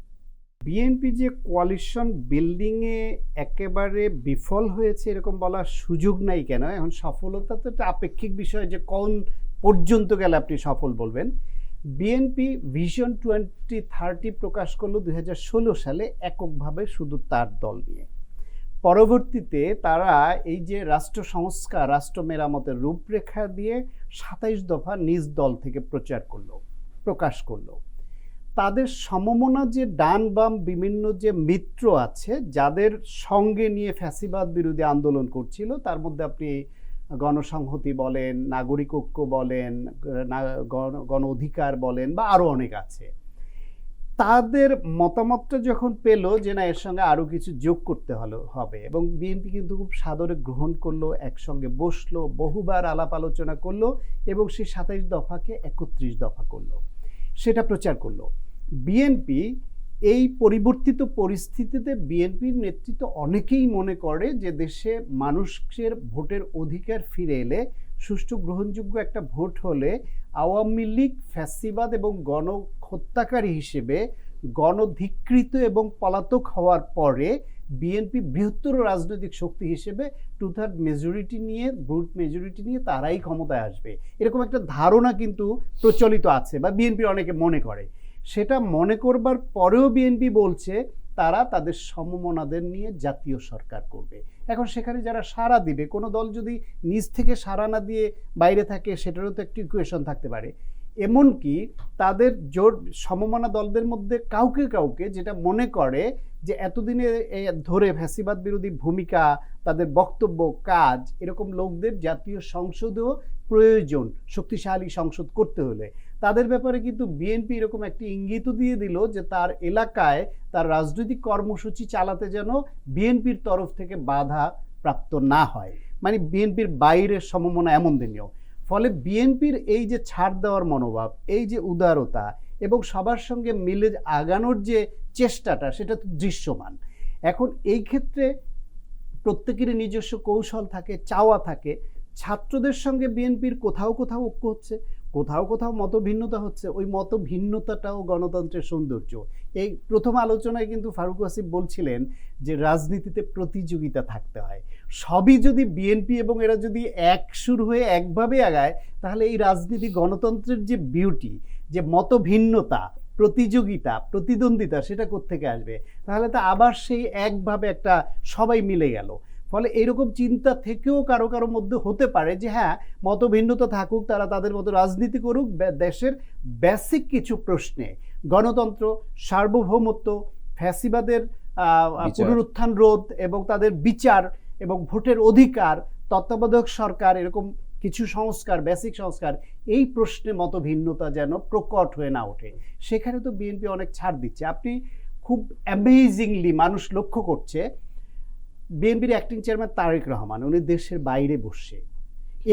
বিএনপি যে কোয়ালিশন বিল্ডিংয়ে একেবারে বিফল হয়েছে এরকম বলার সুযোগ নাই কেন। এখন সফলতা তো একটা আপেক্ষিক বিষয়, যে কোন পর্যন্ত গেলে আপনি সফল বলবেন। বিএনপি ভিশন 2030 প্রকাশ করলো 2016 সালে এককভাবে, শুধু তার দল নিয়ে। পরবর্তীতে তারা এই যে রাষ্ট্র সংস্কার, রাষ্ট্র মেরামতের রূপরেখা দিয়ে 27 দফা নিজ দল থেকে প্রকাশ করলো। তাদের সমমনা যে ডান বাম বিভিন্ন যে মিত্র আছে, যাদের সঙ্গে নিয়ে ফ্যাসিবাদ বিরোধী আন্দোলন করছিল, তার মধ্যে আপনি গণসংহতি বলেন, নাগরিক ঐক্য বলেন, গণ অধিকার বলেন, বা আরও অনেক আছে। তাদের মতামতটা যখন পেল যে না, এর সঙ্গে আরও কিছু যোগ করতে হবে, এবং বিএনপি কিন্তু খুব সাদরে গ্রহণ করলো, একসঙ্গে বসলো, বহুবার আলাপ আলোচনা করলো, এবং সেই 27 দফাকে 31 দফা করলো, সেটা প্রচার করলো। বিএনপি এই পরিবর্তিত পরিস্থিতিতে বিএনপির নেতৃত্ব অনেকেই মনে করে যে দেশে মানুষের ভোটের অধিকার ফিরে এলে, সুষ্ঠু গ্রহণযোগ্য একটা ভোট হলে, আওয়ামী লীগ ফ্যাসিবাদ এবং গণহত্যাকারী হিসেবে গণধিকৃত এবং পলাতক হওয়ার পরে বিএনপি বৃহত্তর রাজনৈতিক শক্তি হিসেবে 2/3 মেজরিটি নিয়ে, ব্রুট মেজরিটি নিয়ে তারাই ক্ষমতায় আসবে, এরকম একটা ধারণা কিন্তু প্রচলিত আছে, বা বিএনপির অনেকে মনে করে। সেটা মনে করবার পরেও বিএনপি বলছে তারা তাদের সমমনাদের নিয়ে জাতীয় সরকার করবে। এখন সেখানে যারা সাড়া দিবে, কোনো দল যদি নিজ থেকে সাড়া না দিয়ে বাইরে থাকে, সেটারও তো একটি ইকুয়েশন থাকতে পারে। এমনকি তাদের জোট সমমনা দলদের মধ্যে কাউকে যেটা মনে করে যে এতদিনে ধরে ফ্যাসিবাদ বিরোধী ভূমিকা, তাদের বক্তব্য, কাজ, এরকম লোকদের জাতীয় সংসদেও প্রয়োজন, শক্তিশালী সংসদ করতে হলে। তাদের ব্যাপারে কিন্তু বিএনপি এরকম একটি ইঙ্গিত দিয়ে দিল যে তার এলাকায় তার রাজনৈতিক কর্মসূচি চালাতে যেন বিএনপির তরফ থেকে বাধা প্রাপ্ত না হয়, মানে বিএনপির বাইরের সমমনা এমন দিনেও। ফলে বিএনপির এই যে ছাড় দেওয়ার মনোভাব, এই যে উদারতা এবং সবার সঙ্গে মিলে আগানোর যে চেষ্টাটা, সেটা তো দৃশ্যমান। এখন এই ক্ষেত্রে প্রত্যেকেরই নিজস্ব কৌশল থাকে, চাওয়া থাকে। ছাত্রদের সঙ্গে বিএনপির কোথাও কোথাও ঐক্য হচ্ছে, কোথাও কোথাও মতভিন্নতা হচ্ছে। ওই মতভিন্নতাটাও গণতন্ত্রের সৌন্দর্য। এই প্রথম আলোচনায় কিন্তু ফারুক ওয়াসিফ বলছিলেন যে রাজনীতিতে প্রতিযোগিতা থাকতে হয়। সবই যদি বিএনপি এবং এরা যদি এক সুর হয়ে একভাবে আগায়, তাহলে এই রাজনীতি গণতন্ত্রের যে বিউটি, যে মতভিন্নতা, প্রতিযোগিতা, প্রতিদ্বন্দ্বিতা, সেটা কোত্থেকে আসবে? তাহলে তো আবার সেই একভাবে একটা সবাই মিলে গেল। ফলে এরকম চিন্তা থেকেও কারো কারো মধ্যে হতে পারে যে হ্যাঁ, মতভিন্নতা থাকুক, তারা তাদের মতো রাজনীতি করুক, দেশের বেসিক কিছু প্রশ্নে গণতন্ত্র, সার্বভৌমত্ব, ফ্যাসিবাদের পুনরুত্থান রোধ এবং তাদের বিচার এবং ভোটের অধিকার, তত্ত্বাবধায়ক সরকার, এরকম কিছু সংস্কার, বেসিক সংস্কার, এই প্রশ্নে মতভিন্নতা যেন প্রকট হয়ে না ওঠে। সেখানে তো বিএনপি অনেক ছাড় দিচ্ছে। আপনি খুব অ্যামেজিংলি মানুষ লক্ষ্য করছে, বিএনপির অ্যাক্টিং চেয়ারম্যান তারেক রহমান, উনি দেশের বাইরে বসে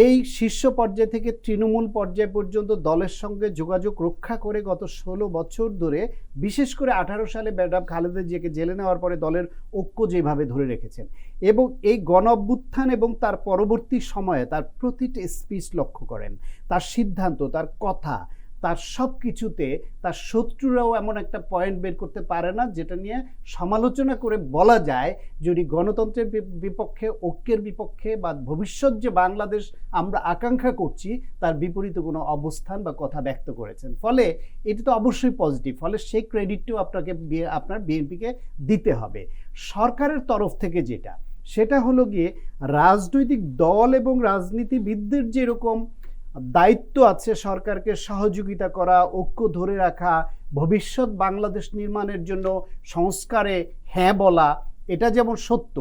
এই শীর্ষ পর্যায় থেকে তৃণমূল পর্যায় পর্যন্ত দলের সঙ্গে যোগাযোগ রক্ষা করে গত 16 বছর ধরে, বিশেষ করে 18 সালে ম্যাডাম খালেদা জিয়াকে জেলে নেওয়ার পরে দলের ঐক্য যেভাবে ধরে রেখেছেন, এবং এই গণ অভ্যুত্থান এবং তার পরবর্তী সময়ে তার প্রতিটি স্পিচ লক্ষ্য করেন, তার সিদ্ধান্ত, তার কথা, তার সব কিছুতে তার শত্রুরাও এমন একটা পয়েন্ট বের করতে পারে না যেটা নিয়ে সমালোচনা করে বলা যায় যদি গণতন্ত্রের বিপক্ষে, ঐক্যের বিপক্ষে বা ভবিষ্যৎ যে বাংলাদেশ আমরা আকাঙ্ক্ষা করছি তার বিপরীতে কোনো অবস্থান বা কথা ব্যক্ত করেছেন। ফলে এটি তো অবশ্যই পজিটিভ। ফলে সেই ক্রেডিটটিও আপনার বিএনপিকে দিতে হবে। সরকারের তরফ থেকে সেটা হলো গিয়ে রাজনৈতিক দল এবং রাজনীতিবিদদের যেরকম দায়িত্ব আছে সরকারকে সহযোগিতা করা, ঐক্য ধরে রাখা, ভবিষ্যৎ বাংলাদেশ নির্মাণের জন্য সংস্কারে হ্যাঁ বলা, এটা যেমন সত্য,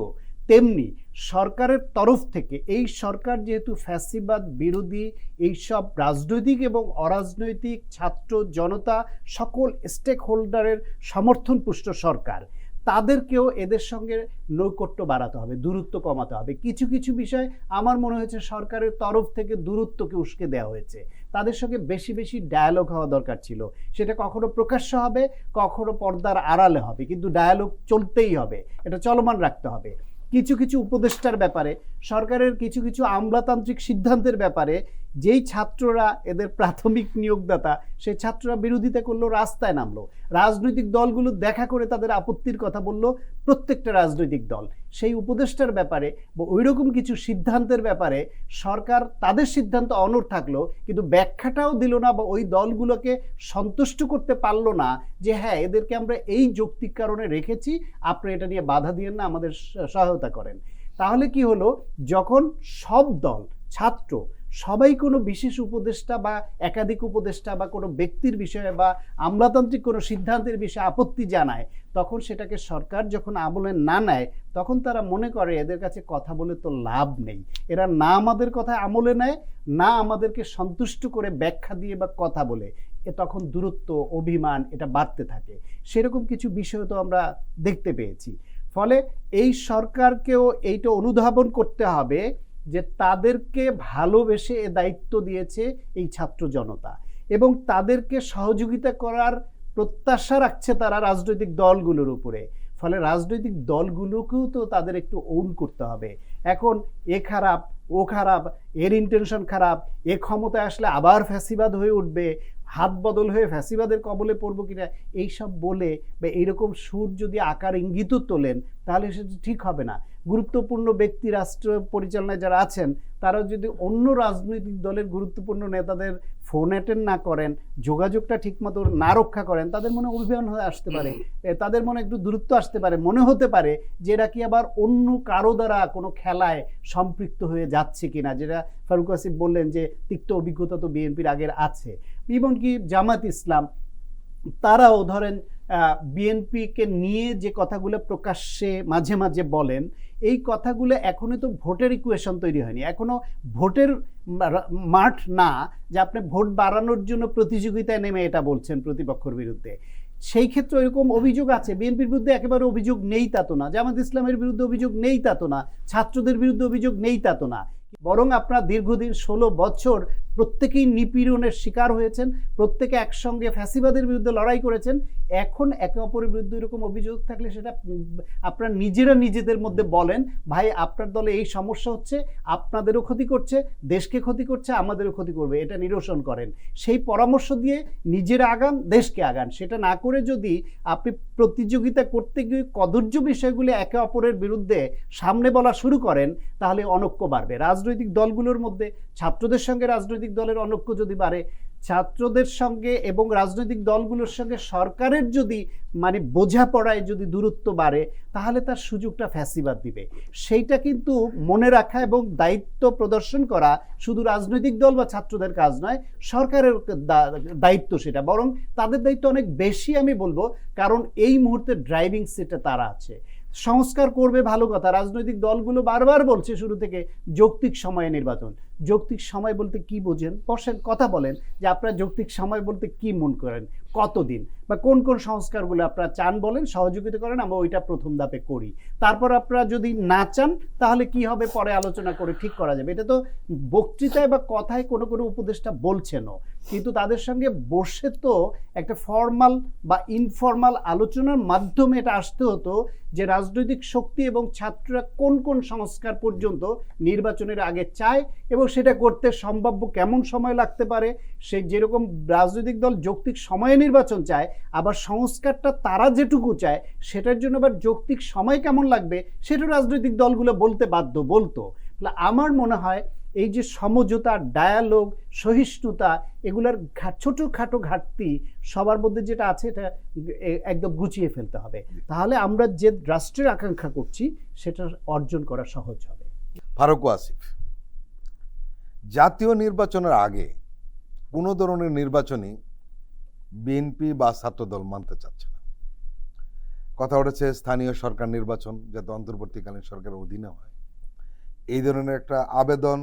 তেমনি সরকারের তরফ থেকে এই সরকার যেহেতু ফ্যাসিবাদ বিরোধী, এইসব রাজনৈতিক এবং অরাজনৈতিক ছাত্র জনতা সকল স্টেক হোল্ডারের সমর্থনপুষ্ট সরকার, তাদেরকেও এদের সঙ্গে নৈকট্য বাড়াতে হবে, দূরত্ব কমাতে হবে। কিছু কিছু বিষয় আমার মনে হয়েছে সরকারের তরফ থেকে দূরত্বকে উস্কে দেওয়া হয়েছে। তাদের সঙ্গে বেশি বেশি ডায়ালগ হওয়া দরকার ছিল। সেটা কখনো প্রকাশ্য হবে, কখনো পর্দার আড়ালে হবে, কিন্তু ডায়ালগ চলতেই হবে, এটা চলমান রাখতে হবে। কিছু কিছু উপদেষ্টার ব্যাপারে, সরকারের কিছু কিছু আমলাতান্ত্রিক সিদ্ধান্তের ব্যাপারে যেই ছাত্ররা এদের প্রাথমিক নিয়োগদাতা, সেই ছাত্ররা বিরোধিতা করলো, রাস্তায় নামলো, রাজনৈতিক দলগুলো দেখা করে তাদের আপত্তির কথা বলল, প্রত্যেকটা রাজনৈতিক দল সেই উপদেষ্টার ব্যাপারে বা ওইরকম কিছু সিদ্ধান্তের ব্যাপারে সরকার তাদের সিদ্ধান্ত অনড় থাকলো, কিন্তু ব্যাখ্যাটাও দিল না বা ওই দলগুলোকে সন্তুষ্ট করতে পারলো না যে হ্যাঁ, এদেরকে আমরা এই যৌক্তিক কারণে রেখেছি, আপনি এটা নিয়ে বাধা দিয়েন না, আমাদের সহায়তা করেন। তাহলে কি হলো, যখন সব দল, ছাত্র সবাই কোনো বিশেষ উপদেষ্টা বা একাধিক উপদেষ্টা বা কোনো ব্যক্তির বিষয়ে বা আমলাতান্ত্রিক কোনো সিদ্ধান্তের বিষয়ে আপত্তি জানায়, তখন সেটাকে সরকার যখন আমলে না নেয়, তখন তারা মনে করে এদের কাছে কথা বলে তো লাভ নেই, এরা না আমাদের কথা আমলে নেয়, না আমাদেরকে সন্তুষ্ট করে ব্যাখ্যা দিয়ে বা কথা বলে, তখন দূরত্ব, অভিমান এটা বাড়তে থাকে। সেরকম কিছু বিষয় তো আমরা দেখতে পেয়েছি। ফলে এই সরকারকেও এইটা অনুধাবন করতে হবে যে তাদেরকে ভালোবেসে এ দায়িত্ব দিয়েছে এই ছাত্র জনতা, এবং তাদেরকে সহযোগিতা করার প্রত্যাশা রাখছে তারা রাজনৈতিক দলগুলোর উপরে। ফলে রাজনৈতিক দলগুলোকেও তো তাদের একটু ওন করতে হবে। এখন এ খারাপ, ও খারাপ, এর ইন্টেনশন খারাপ, এ ক্ষমতায় আসলে আবার ফ্যাসিবাদ হয়ে উঠবে, হাত বদল হয়ে ফ্যাসিবাদের কবলে পড়বো কিনা, এইসব বলে বা এইরকম সুর যদি আকার ইঙ্গিতও তোলেন, তাহলে সেটা ঠিক হবে না। গুরুত্বপূর্ণ ব্যক্তি রাষ্ট্র পরিচালনায় যারা আছেন, তারা যদি অন্য রাজনৈতিক দলের গুরুত্বপূর্ণ নেতাদের ফোন অ্যাটেন্ড না করেন, যোগাযোগটা ঠিকমতো না রক্ষা করেন, তাদের মনে অভিমান হয়ে আসতে পারে, তাদের মনে একটু দূরত্ব আসতে পারে, মনে হতে পারে যে এরা কি আবার অন্য কারো দ্বারা কোনো খেলায় সম্পৃক্ত হয়ে যাচ্ছে কিনা, যেটা ফারুক আসিফ বললেন যে তিক্ত অভিজ্ঞতা তো বিএনপির আগের আছে। এমনকি জামাত ইসলাম তারাও ধরেন বিএনপিকে নিয়ে যে কথাগুলো প্রকাশ্যে মাঝে মাঝে বলেন, এই কথাগুলো এখনো তো ভোটের ইকুয়েশন তৈরি হয়নি, এখনো ভোটের মাঠ না যে আপনি ভোট বাড়ানোর জন্য প্রতিযোগিতায় নেমে এটা বলছেন প্রতিপক্ষের বিরুদ্ধে। সেই ক্ষেত্রে এরকম অভিযোগ আছে। বিএনপির বিরুদ্ধে একেবারে অভিযোগ নেই তা তো না, জামাত ইসলামের বিরুদ্ধে অভিযোগ নেই তা তো না, ছাত্রদের বিরুদ্ধে অভিযোগ নেই তা তো না, বরং আপনারা দীর্ঘদিন 16 বছর প্রত্যেকেই নিপীড়নের শিকার হয়েছেন, প্রত্যেকে একসঙ্গে ফ্যাসিবাদের বিরুদ্ধে লড়াই করেছেন। এখন একে অপরের বিরুদ্ধে এরকম অভিযোগ থাকলে সেটা আপনারা নিজেরা নিজেদের মধ্যে বলেন, ভাই আপনার দলে এই সমস্যা হচ্ছে, আপনাদেরও ক্ষতি করছে, দেশকে ক্ষতি করছে, আমাদেরও ক্ষতি করবে, এটা নিরসন করেন। সেই পরামর্শ দিয়ে নিজেরা আগান, দেশকে আগান। সেটা না করে যদি আপনি প্রতিযোগিতা করতে গিয়ে কদর্য বিষয়গুলি একে অপরের বিরুদ্ধে সামনে বলা শুরু করেন, তাহলে অনৈক্য বাড়বে। রাজনৈতিক দলগুলোর মধ্যে ছাত্রদের সঙ্গে রাজনৈতিক দলের অনৈক্য যদি বাড়ে, ছাত্রদের সঙ্গে এবং রাজনৈতিক দলগুলোর সঙ্গে সরকারের যদি মানে বোঝাপড়ায় যদি দূরত্ব বাড়ে, তাহলে তার সুযোগটা ফ্যাসিবাদ দিবে। সেইটা কিন্তু মনে রাখা এবং দায়িত্ব প্রদর্শন করা শুধু রাজনৈতিক দল বা ছাত্রদের কাজ নয়, সরকারের দায়িত্ব সেটা, বরং তাদের দায়িত্ব অনেক বেশি আমি বলবো, কারণ এই মুহূর্তে ড্রাইভিং সিটে তারা আছে। সংস্কার করবে ভালো কথা, রাজনৈতিক দলগুলো বারবার বলছে শুরু থেকে যৌক্তিক সময়ে নির্বাচন। যৌক্তিক সময় বলতে কি বোঝেন? বসেন, কথা বলেন যে আপনারা যৌক্তিক সময় বলতে কি মন করেন, কতদিন বা কোন কোন সংস্কারগুলো আপনারা চান বলেন, সহযোগিতা করেন, আমরা ওইটা প্রথম ধাপে করি। তারপর আপনারা যদি না চান তাহলে কি হবে পরে আলোচনা করে ঠিক করা যাবে। এটা তো বক্তৃতায় বা কথায় কোনো কোনো উপদেষ্টা বলছেনও, কিন্তু তাদের সঙ্গে বসে তো একটা ফর্মাল বা ইনফর্মাল আলোচনার মাধ্যমে এটা আসতে হতো যে রাজনৈতিক শক্তি এবং ছাত্ররা কোন কোন সংস্কার পর্যন্ত নির্বাচনের আগে চায় এবং সেটা করতে সম্ভাব্য কেমন সময় লাগতে পারে। সে যেরকম রাজনৈতিক দল যৌক্তিক সময়ে নির্বাচন চায়, আবার সংস্কারটা তারা যেটুকু চায় সেটার জন্য আবার যৌক্তিক সময় কেমন লাগবে সেটা রাজনৈতিক দলগুলো বলতে বাধ্য, বলতো। আমার মনে হয় এই যে সমঝোতা, ডায়ালগ, সহিষ্ণুতা, এগুলোর ছোটোখাটো ঘাটতি সবার মধ্যে যেটা আছে এটা একদম গুছিয়ে ফেলতে হবে। তাহলে আমরা যে রাষ্ট্রের আকাঙ্ক্ষা করছি সেটা অর্জন করা সহজ হবে। ফারুক আসিফ, জাতীয় নির্বাচনের আগে কোনো ধরনের নির্বাচনই বিএনপি বা ছাত্রদল মানতে চাচ্ছে না। কথা উঠেছে স্থানীয় সরকার নির্বাচন যাতে অন্তর্বর্তীকালীন সরকারের অধীনে হয়, এই ধরনের একটা আবেদন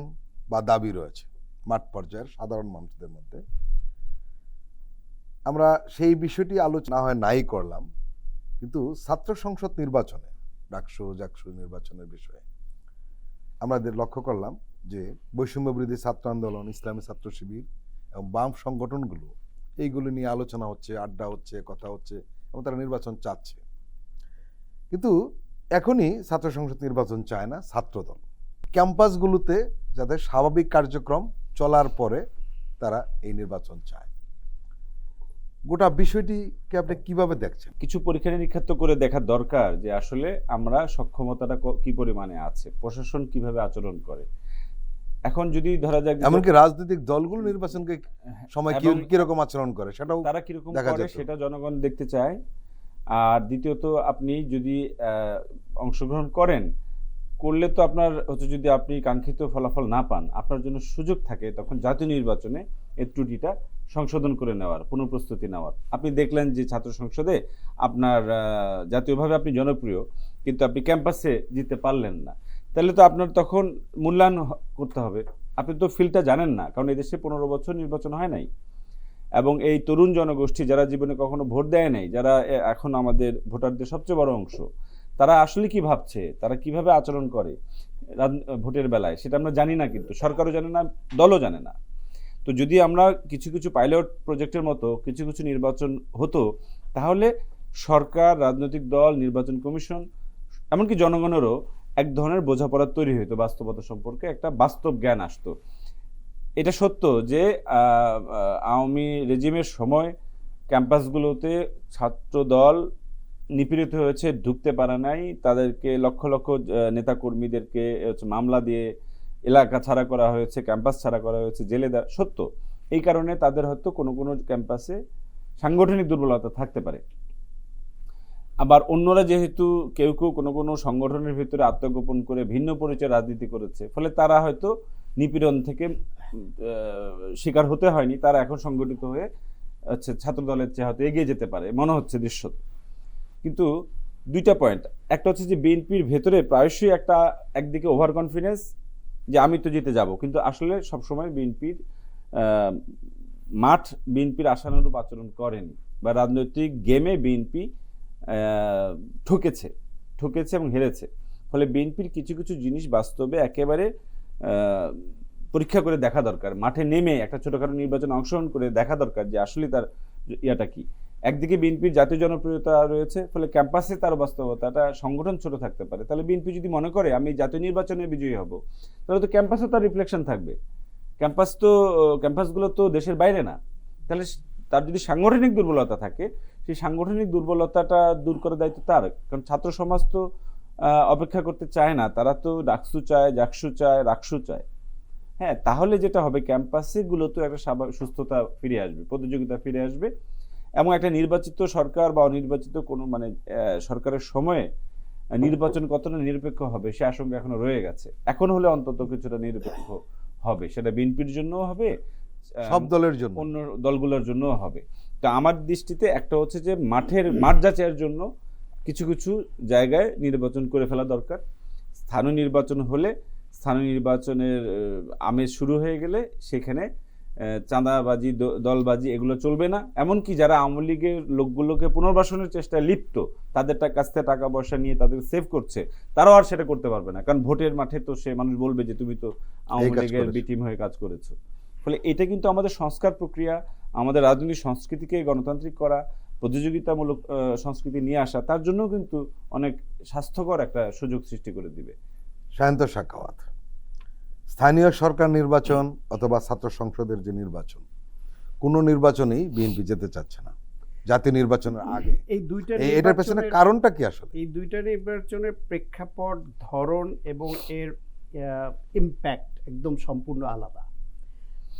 বা দাবি রয়েছে মাঠ পর্যায়ের সাধারণ মানুষদের মধ্যে। আমরা সেই বিষয়টি আলোচনা হয় নাই করলাম, কিন্তু ছাত্র সংসদ নির্বাচনে, ডাকসু জাকসু নির্বাচনের বিষয়ে আমরা লক্ষ্য করলাম যে বৈষম্য বিরোধী ছাত্র আন্দোলন, ইসলামী ছাত্র শিবির এবং বাম সংগঠনগুলো এইগুলো নিয়ে আলোচনা হচ্ছে, আড্ডা হচ্ছে, কথা হচ্ছে এবং তারা নির্বাচন চাচ্ছে। কিন্তু এখনই ছাত্র সংসদ নির্বাচন চায় না ছাত্রদল। ক্যাম্পাসগুলোতে যাতে স্বাভাবিক কার্যক্রম চলার পরে তারা এই নির্বাচন চায়। গোটা বিষয়টিকে আপনি কিভাবে দেখছেন? কিছু পরীক্ষা নিরীক্ষা তো করে দেখার দরকার যে আসলে আমরা সক্ষমতাটা কি পরিমাণে আছে, প্রশাসন কিভাবে আচরণ করে। এখন যদি ধরা যাক এমনকি রাজনৈতিক দলগুলো নির্বাচনকে সময় কিরকম আচরণ করে সেটাও তারা কিরকম করে সেটা জনগণ দেখতে চায়। আর দ্বিতীয়ত আপনি যদি অংশগ্রহণ করলে তো আপনার হচ্ছে যদি আপনি কাঙ্ক্ষিত ফলাফল না পান, আপনার জন্য সুযোগ থাকে তখন জাতীয় নির্বাচনে এই ত্রুটিটা সংশোধন করে নেওয়ার, পুনঃপ্রস্তুতি নেওয়ার। আপনি দেখলেন যে ছাত্র সংসদে আপনার জাতীয়ভাবে আপনি জনপ্রিয়, কিন্তু আপনি ক্যাম্পাসে জিততে পারলেন না, তাহলে তো আপনার তখন মূল্যায়ন করতে হবে। আপনি তো ফিল্ডটা জানেন না, কারণ এই দেশে 15 বছর নির্বাচন হয় নাই। এবং এই তরুণ জনগোষ্ঠী যারা জীবনে কখনো ভোট দেয় নাই, যারা এখন আমাদের ভোটারদের সবচেয়ে বড় অংশ, তারা আসলে কি ভাবছে, তারা কিভাবে আচরণ করে ভোটের বেলায় সেটা আমরা জানি না, কিন্তু সরকারও জানে না, দলও জানে না। তো যদি আমরা কিছু কিছু পাইলট প্রজেক্টের মতো কিছু কিছু নির্বাচন হতো, তাহলে সরকার, রাজনৈতিক দল, নির্বাচন কমিশন, এমনকি জনগণেরও এক ধরনের বোঝাপড়া তৈরি হইতো, বাস্তবতা সম্পর্কে একটা বাস্তব জ্ঞান আসতো। এটা সত্য যে আওয়ামী রেজিমের সময় ক্যাম্পাসগুলোতে ছাত্র দল নিপীড়িত হয়েছে, ঢুকতে পারে নাই, তাদেরকে লক্ষ লক্ষ নেতাকর্মীদেরকে মামলা দিয়ে এলাকা ছাড়া করা হয়েছে, ক্যাম্পাস ছাড়া করা হয়েছে, জেলে দেওয়া সত্য। এই কারণে তাদের হয়তো কোনো কোনো ক্যাম্পাসে সাংগঠনিক দুর্বলতা থাকতে পারে। আবার অন্যরা যেহেতু কেউ কেউ কোনো কোনো সংগঠনের ভিতরে আত্মগোপন করে ভিন্ন পরিচয় রাজনীতি করেছে, ফলে তারা হয়তো নিপীড়ন থেকে শিকার হতে হয়নি, তারা এখন সংগঠিত হয়ে ছাত্র দলের চেয়ে হয়তো এগিয়ে যেতে পারে মনে হচ্ছে দৃশ্যত। কিন্তু দুইটা পয়েন্ট, একটা হচ্ছে যে বিএনপির ভেতরে প্রায়শই একটা একদিকে ওভার কনফিডেন্স যে আমি তো জিতে যাব, কিন্তু আসলে সবসময় বিএনপির মাঠ বিএনপির আশানুরূপ আচরণ করেনি, বা রাজনৈতিক গেমে বিএনপি ঠকেছে এবং হেরেছে। ফলে বিএনপির কিছু কিছু জিনিস বাস্তবে একেবারে পরীক্ষা করে দেখা দরকার, মাঠে নেমে একটা ছোটখাটো নির্বাচনে অংশগ্রহণ করে দেখা দরকার যে আসলে তার ইয়াটা কি। একদিকে বিএনপির জাতীয় জনপ্রিয়তা রয়েছে, ফলে ক্যাম্পাসে তার বাস্তবতাটা, সংগঠন ছোট থাকতে পারে। তাহলে বিএনপি যদি মনে করে আমি জাতীয় নির্বাচনে বিজয়ী হব, তাহলে তো ক্যাম্পাসে তার রিফ্লেকশন থাকবে। ক্যাম্পাসগুলো তো দেশের বাইরে না। তাহলে তার যদি সাংগঠনিক দুর্বলতা থাকে, সেই সাংগঠনিক দুর্বলতাটা দূর করার দায়িত্ব তার। কারণ ছাত্র সমাজ তো অপেক্ষা করতে চায় না, তারা তো ডাকসু চায়, জাকসু চায়, রাকসু চায়। হ্যাঁ, তাহলে যেটা হবে ক্যাম্পাসে গুলোতে একটা সুস্থতা ফিরে আসবে, প্রতিযোগিতা ফিরে আসবে, এবং একটা নির্বাচিত সরকার বা অনির্বাচিত কোনো মানে সরকারের সময়ে নির্বাচন কতটা নিরপেক্ষ হবে সে আশঙ্কা এখনো রয়ে গেছে। এখন হলে অন্তত কিছুটা নিরপেক্ষ হবে, সেটা বিএনপির জন্যও হবে, সব দলের জন্য, অন্য দলগুলোর জন্যও হবে। তো আমার দৃষ্টিতে একটা হচ্ছে যে মাঠ যাচাইয়ের জন্য কিছু কিছু জায়গায় নির্বাচন করে ফেলা দরকার। স্থানীয় নির্বাচন হলে, স্থানীয় নির্বাচনের আমেজ শুরু হয়ে গেলে সেখানে চাঁদাবাজি, দলবাজি এগুলো চলবে না। এমনকি যারা আওয়ামী লীগের লোকগুলোকে পুনর্বাসনের চেষ্টায় লিপ্ত, তাদের কাছ থেকে টাকা পয়সা নিয়ে তাদের সেভ করছে, তারাও আর সেটা করতে পারবে না। কারণ ভোটের মাঠে তো সে মানুষ বলবে যে তুমি তো আওয়ামী লীগের বিটিম হয়ে কাজ করেছো। ফলে এটা কিন্তু আমাদের সংস্কার প্রক্রিয়া, আমাদের রাজনৈতিক সংস্কৃতিকে গণতান্ত্রিক করা, প্রতিযোগিতামূলক সংস্কৃতি নিয়ে আসা, তার জন্য কিন্তু অনেক স্বাস্থ্যকর একটা সুযোগ সৃষ্টি করে দিবে। সায়ন্ত সাখাওয়াত, স্থানীয় সরকার নির্বাচন অথবা ছাত্র সংসদের যে নির্বাচন, কোনো নির্বাচনেই বিএনপি যেতে চাচ্ছে না জাতীয় নির্বাচনের আগে। এই দুইটা এটার পেছনে কারণটা কি আসলে? এই দুইটা নির্বাচনের প্রেক্ষাপট, ধরন এবং এর ইম্প্যাক্ট একদম সম্পূর্ণ আলাদা।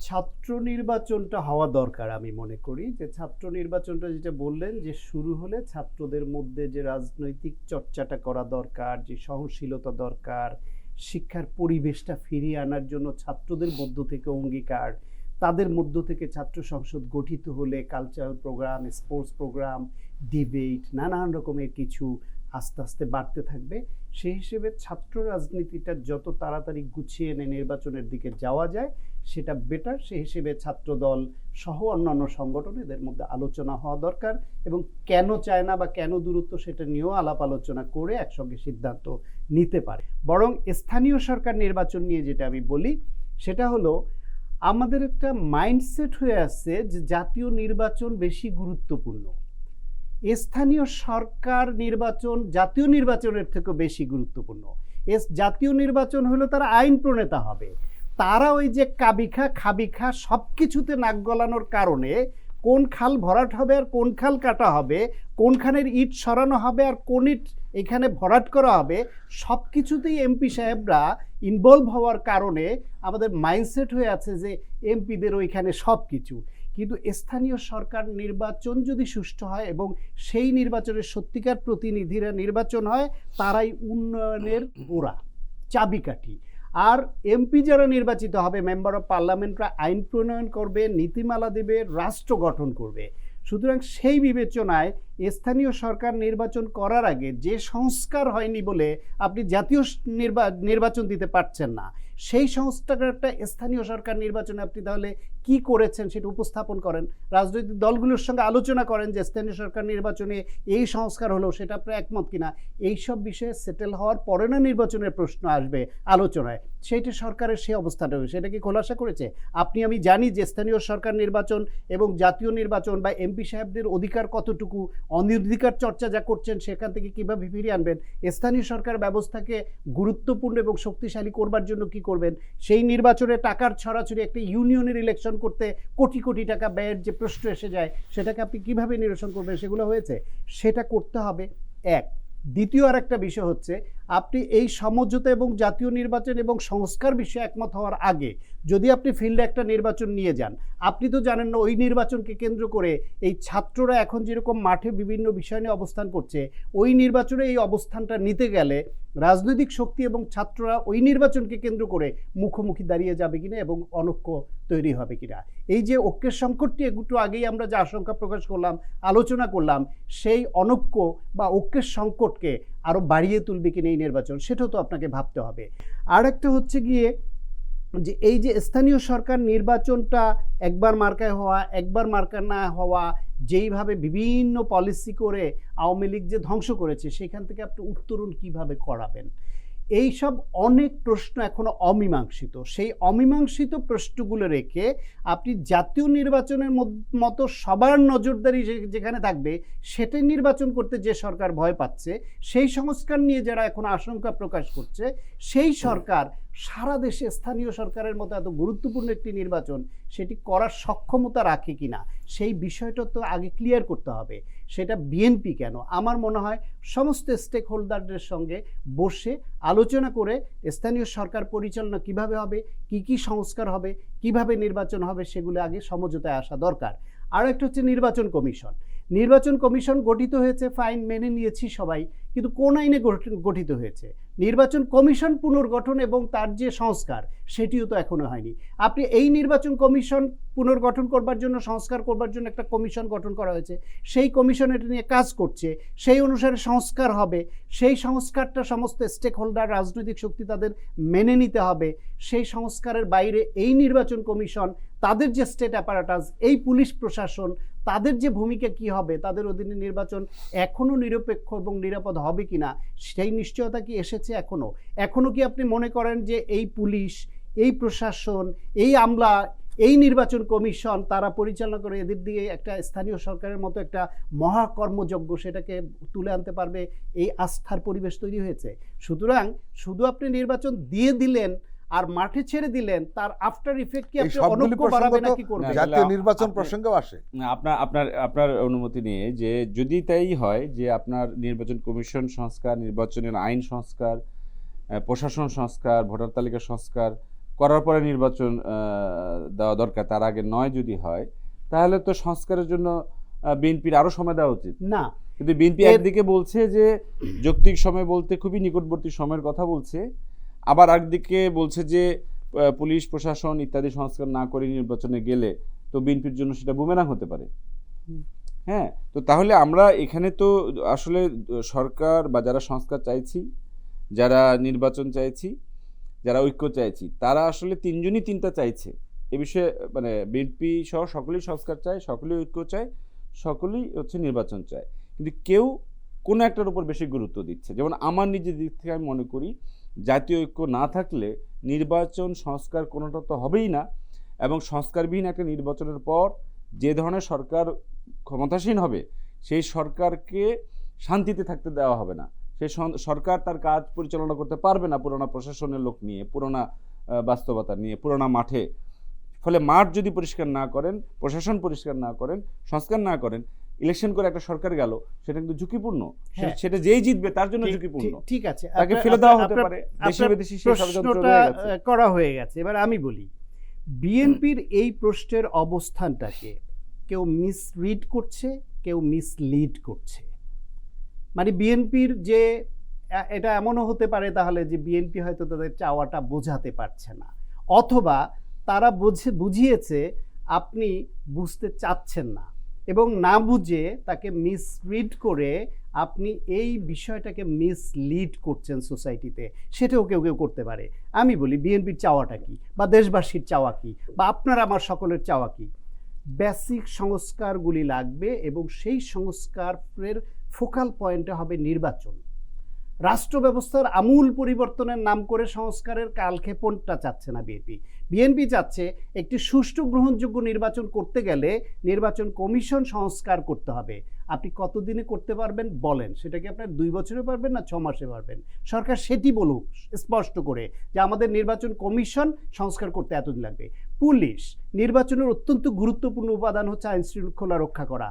ছাত্র নির্বাচনটা হওয়া দরকার, আমি মনে করি যে ছাত্র নির্বাচনটা যেটা বললেন যে শুরু হলে ছাত্রদের মধ্যে যে রাজনৈতিক চর্চাটা করা দরকার, যে সহনশীলতা দরকার, শিক্ষার পরিবেশটা ফিরিয়ে আনার জন্য ছাত্রদের মধ্য থেকে অঙ্গীকার, তাদের মধ্য থেকে ছাত্র সংসদ গঠিত হলে cultural programme, sports programme, debate, নানান রকমের কিছু আস্তে আস্তে বাড়তে থাকবে। সেই হিসেবে ছাত্র রাজনীতিটা যত তাড়াতাড়ি গুছিয়ে এনে নির্বাচনের দিকে যাওয়া যায় সেটা বেটার। সেই হিসেবে ছাত্রদল সহ অন্যান্য সংগঠন এদের মধ্যে আলোচনা হওয়া দরকার, এবং কেন চায় না বা কেন দূরত্ব সেটা নিয়েও আলাপ আলোচনা করে একসঙ্গে সিদ্ধান্ত নিতে পারে। বরং স্থানীয় সরকার নির্বাচন নিয়ে যেটা আমি বলি সেটা হলো আমাদের একটা মাইন্ডসেট হয়ে আছে যে জাতীয় নির্বাচন বেশি গুরুত্বপূর্ণ, স্থানীয় সরকার নির্বাচন জাতীয় নির্বাচনের থেকে বেশি গুরুত্বপূর্ণ। জাতীয় নির্বাচন হলো তারা আইন প্রণেতা হবে, তারা ওই যে কাবিখা খাবিখা সব কিছুতে নাক গলানোর কারণে কোন খাল ভরাট হবে আর কোন খাল কাটা হবে, কোনখানের ইট সরানো হবে আর কোন ইট এখানে ভরাট করা হবে, সব কিছুতেই এমপি সাহেবরা ইনভলভ হওয়ার কারণে আমাদের মাইন্ডসেট হয়ে আছে যে এমপিদের ওইখানে সব কিছু। কিন্তু স্থানীয় সরকার নির্বাচন যদি সুষ্ঠু হয় এবং সেই নির্বাচনের সত্যিকার প্রতিনিধিরা নির্বাচন হয়, তারাই উন্নয়নের গোড়া, চাবিকাঠি। আর এমপি যারা নির্বাচিত হবে, মেম্বার অফ পার্লামেন্টরা আইন প্রণয়ন করবে, নীতিমালা দেবে, রাষ্ট্র গঠন করবে। সুতরাং সেই বিবেচনায় স্থানীয় সরকার নির্বাচন করার আগে যে সংস্কার হয়নি বলে আপনি জাতীয় নির্বাচন দিতে পারছেন না, সেই সংস্কারটা স্থানীয় সরকার নির্বাচনে আপনি তাহলে কি করেছেন সেটা উপস্থাপন করেন, রাজনৈতিক দলগুলোর সঙ্গে আলোচনা করেন যে স্থানীয় সরকার নির্বাচনে এই সংস্কার হলো, সেটা আপনার একমত কিনা। এইসব বিষয়ে সেটেল হওয়ার পরে না নির্বাচনের প্রশ্ন আসবে আলোচনায়, সেইটা সরকারের সেই অবস্থাটা হবে, সেটা কি খোলাসা করেছে? আমি জানি যে স্থানীয় সরকার নির্বাচন এবং জাতীয় নির্বাচন বা এমপি সাহেবদের অধিকার কতটুকু, অনধিকার চর্চা যা করছেন সেখান থেকে কিভাবে ফিরিয়ে আনবেন, স্থানীয় সরকার ব্যবস্থাকে গুরুত্বপূর্ণ এবং শক্তিশালী করবার জন্য কি করবেন, সেই নির্বাচনে টাকার ছড়াছড়ি, একটা ইউনিয়নের ইলেকশন করতে কোটি কোটি টাকা ব্যয়ের যে প্রশ্ন এসে যায় সেটাকে আপনি কিভাবে নিরসন করবেন, সেগুলো হয়েছে, সেটা করতে হবে। এক দ্বিতীয় আর একটা বিষয় হচ্ছে, আপনি এই সমঝোতা এবং জাতীয় নির্বাচন এবং সংস্কার বিষয়ে একমত হওয়ার আগে যদি আপনি ফিল্ডে একটা নির্বাচন নিয়ে যান, আপনি তো জানেন না ওই নির্বাচনকে কেন্দ্র করে এই ছাত্ররা এখন যেরকম মাঠে বিভিন্ন বিষয় নিয়ে অবস্থান করছে, ওই নির্বাচনে এই অবস্থানটা নিতে গেলে রাজনৈতিক শক্তি এবং ছাত্ররা ওই নির্বাচনকে কেন্দ্র করে মুখোমুখি দাঁড়িয়ে যাবে কিনা এবং অনৈক্য তৈরি হবে কিনা। এই যে ঐক্যের সংকটটি একটু আগেই আমরা যে আশঙ্কা প্রকাশ করলাম, আলোচনা করলাম, সেই অনৈক্য বা ঐক্যের সংকটকে আরও বাড়িয়ে তুলবে কিনা এই নির্বাচন, সেটাও তো আপনাকে ভাবতে হবে। আর একটা হচ্ছে গিয়ে যে এই যে স্থানীয় সরকার নির্বাচনটা একবার মার্কায় হওয়া, একবার মার্কা না হওয়া, যেইভাবে বিভিন্ন পলিসি করে আওয়ামী লীগ যে ধ্বংস করেছে, সেখান থেকে আপনি উত্তরণ কিভাবে করাবেন, এই সব অনেক প্রশ্ন এখনো অমীমাংসিত। সেই অমীমাংসিত প্রশ্নগুলো রেখে আপনি জাতীয় নির্বাচনের মতো সবার নজরদারি যেখানে থাকবে সেটাই নির্বাচন করতে যে সরকার ভয় পাচ্ছে, সেই সংস্কার নিয়ে যারা এখন আশঙ্কা প্রকাশ করছে, সেই সরকার সারা দেশে স্থানীয় সরকারের মতো এত গুরুত্বপূর্ণ একটি নির্বাচন সেটি করার সক্ষমতা রাখে কিনা সেই বিষয়টা তো আগে ক্লিয়ার করতে হবে। সেটা বিএনপি কেন, আমার মনে হয় সমস্ত স্টেক হোল্ডারদের সঙ্গে বসে আলোচনা করে স্থানীয় সরকার পরিচালনা কিভাবে হবে, কি সংস্কার হবে, কিভাবে নির্বাচন হবে, সেগুলো আগে সমঝোতায় আসা দরকার। আর একটা হচ্ছে নির্বাচন কমিশন। নির্বাচন কমিশন গঠিত হয়েছে, ফাইন, মেনে নিয়েছি সবাই, কিন্তু কোন আইনে গঠিত হয়েছে? নির্বাচন কমিশন পুনর্গঠন এবং তার যে সংস্কার সেটিও তো এখনো হয়নি। আপনি এই নির্বাচন কমিশন পুনর্গঠন করবার জন্য, সংস্কার করবার জন্য একটা কমিশন গঠন করা হয়েছে, সেই কমিশন এটা নিয়ে কাজ করছে, সেই অনুসারে সংস্কার হবে, সেই সংস্কারটা সমস্ত স্টেক হোল্ডার, রাজনৈতিক শক্তি তাদের মেনে নিতে হবে। সেই সংস্কারের বাইরে এই নির্বাচন কমিশন, তাদের যে স্টেট অ্যাপারাটাস, এই পুলিশ প্রশাসন, তাদের যে ভূমিকা কি হবে, তাদের অধীনে নির্বাচন এখনও নিরপেক্ষ এবং নিরাপদ হবে কিনা সেই নিশ্চয়তা কি এসেছে? এখনো কি আপনি মনে করেন যে এই পুলিশ, এই প্রশাসন, এই আমলা, এই নির্বাচন কমিশন তারা পরিচালনা করে এদের দিয়ে একটা স্থানীয় সরকারের মতো একটা মহাকর্মযজ্ঞ সেটাকে তুলে আনতে পারবে? এই আস্থার পরিবেশ তৈরি হয়েছে। সুতরাং শুধু আপনি নির্বাচন দিয়ে দিলেন আর মাঠে ছেড়ে দিলেন, তার আফটার ইফেক্ট কি আপনি অনৈক্য বাড়াবে নাকি করবে? জাতীয় নির্বাচন প্রসঙ্গেও আসে। আপনার অনুমতি নিয়ে, যে যদি তাই হয় যে আপনার নির্বাচন কমিশন সংস্কার, নির্বাচনের আইন সংস্কার, প্রশাসন সংস্কার, ভোটার তালিকা সংস্কার করার পরে নির্বাচন দেওয়া দরকার, তার আগে নয় যদি হয়, তাহলে তো সংস্কারের জন্য বিএনপির আরো সময় দেওয়া উচিত না। কিন্তু বিএনপি একদিকে বলছে যে যৌক্তিক সময় বলতে খুবই নিকটবর্তী সময়ের কথা বলছে, আবার একদিকে বলছে যে পুলিশ প্রশাসন ইত্যাদি সংস্কার না করে নির্বাচনে গেলে তো বিএনপির জন্য সেটা বুমেরাং হতে পারে। হ্যাঁ, তো তাহলে আমরা এখানে তো আসলে সরকার বা যারা সংস্কার চাইছি, যারা নির্বাচন চাইছি, যারা ঐক্য চাইছি, তারা আসলে তিনজনই তিনটা চাইছে। এ বিষয়ে মানে বিএনপি সহ সকলেই সংস্কার চায়, সকলেই ঐক্য চায়, সকলেই হচ্ছে নির্বাচন চায়, কিন্তু কেউ কোনো একটার উপর বেশি গুরুত্ব দিচ্ছে। যেমন আমার নিজের দিক থেকে আমি মনে করি জাতীয় ঐক্য না থাকলে নির্বাচন সংস্কার কোনোটা তো হবেই না, এবং সংস্কারবিহীন একটা নির্বাচনের পর যে ধরনের সরকার ক্ষমতাসীন হবে সেই সরকারকে শান্তিতে থাকতে দেওয়া হবে না। সেই সরকার তার কাজ পরিচালনা করতে পারবে না পুরোনো প্রশাসনের লোক নিয়ে, পুরোনো বাস্তবতা নিয়ে, পুরোনো মাঠে। ফলে মাঠ যদি পরিষ্কার না করেন, প্রশাসন পরিষ্কার না করেন, সংস্কার না করেন, ইলেকশন করে একটা সরকার গেল, সেটা কিন্তু ঝুঁকিপূর্ণ। সেটা যেই জিতবে তার জন্য ঝুঁকিপূর্ণ। ঠিক আছে, তাকে ফেলে দেওয়া হতে পারে, দেশি বিদেশি প্রশ্নটা করা হয়ে গেছে। এবার আমি বলি, বিএনপির এই প্রশ্নের অবস্থানটাকে কেউ মিসরিড করছে, কেউ মিসলিড করছে। মানে বিএনপির যে এটা এমনও হতে পারে তাহলে যে বিএনপি হয়তো তাদের চাওয়াটা বোঝাতে পারছে না, অথবা তারা বুঝিয়েছে আপনি বুঝতে চাচ্ছেন না, এবং না বুঝে তাকে মিসরিড করে আপনি এই বিষয়টাকে মিসলিড করছেন সোসাইটিতে, সেটাও কেউ কেউ করতে পারে। আমি বলি বিএনপির চাওয়াটা কি, বা দেশবাসীর চাওয়া কি, বা আপনার আমার সকলের চাওয়া কি? বেসিক সংস্কারগুলি লাগবে এবং সেই সংস্কারের ফোকাল পয়েন্টে হবে নির্বাচন। রাষ্ট্র ব্যবস্থার আমূল পরিবর্তনের নাম করে সংস্কারের কালক্ষেপণটা চাচ্ছে না বিএনপি। বিএনপি চাচ্ছে একটি সুষ্ঠু গ্রহণযোগ্য নির্বাচন করতে গেলে নির্বাচন কমিশন সংস্কার করতে হবে। আপনি কতদিনে করতে পারবেন বলেন? সেটা কি আপনার 2 বছরে পারবেন না 6 মাসে পারবেন? সরকার সেটি বলুক স্পষ্ট করে যে আমাদের নির্বাচন কমিশন সংস্কার করতে এতদিন লাগবে। পুলিশ, নির্বাচনের অত্যন্ত গুরুত্বপূর্ণ উপাদান হচ্ছে আইন শৃঙ্খলা রক্ষা করা।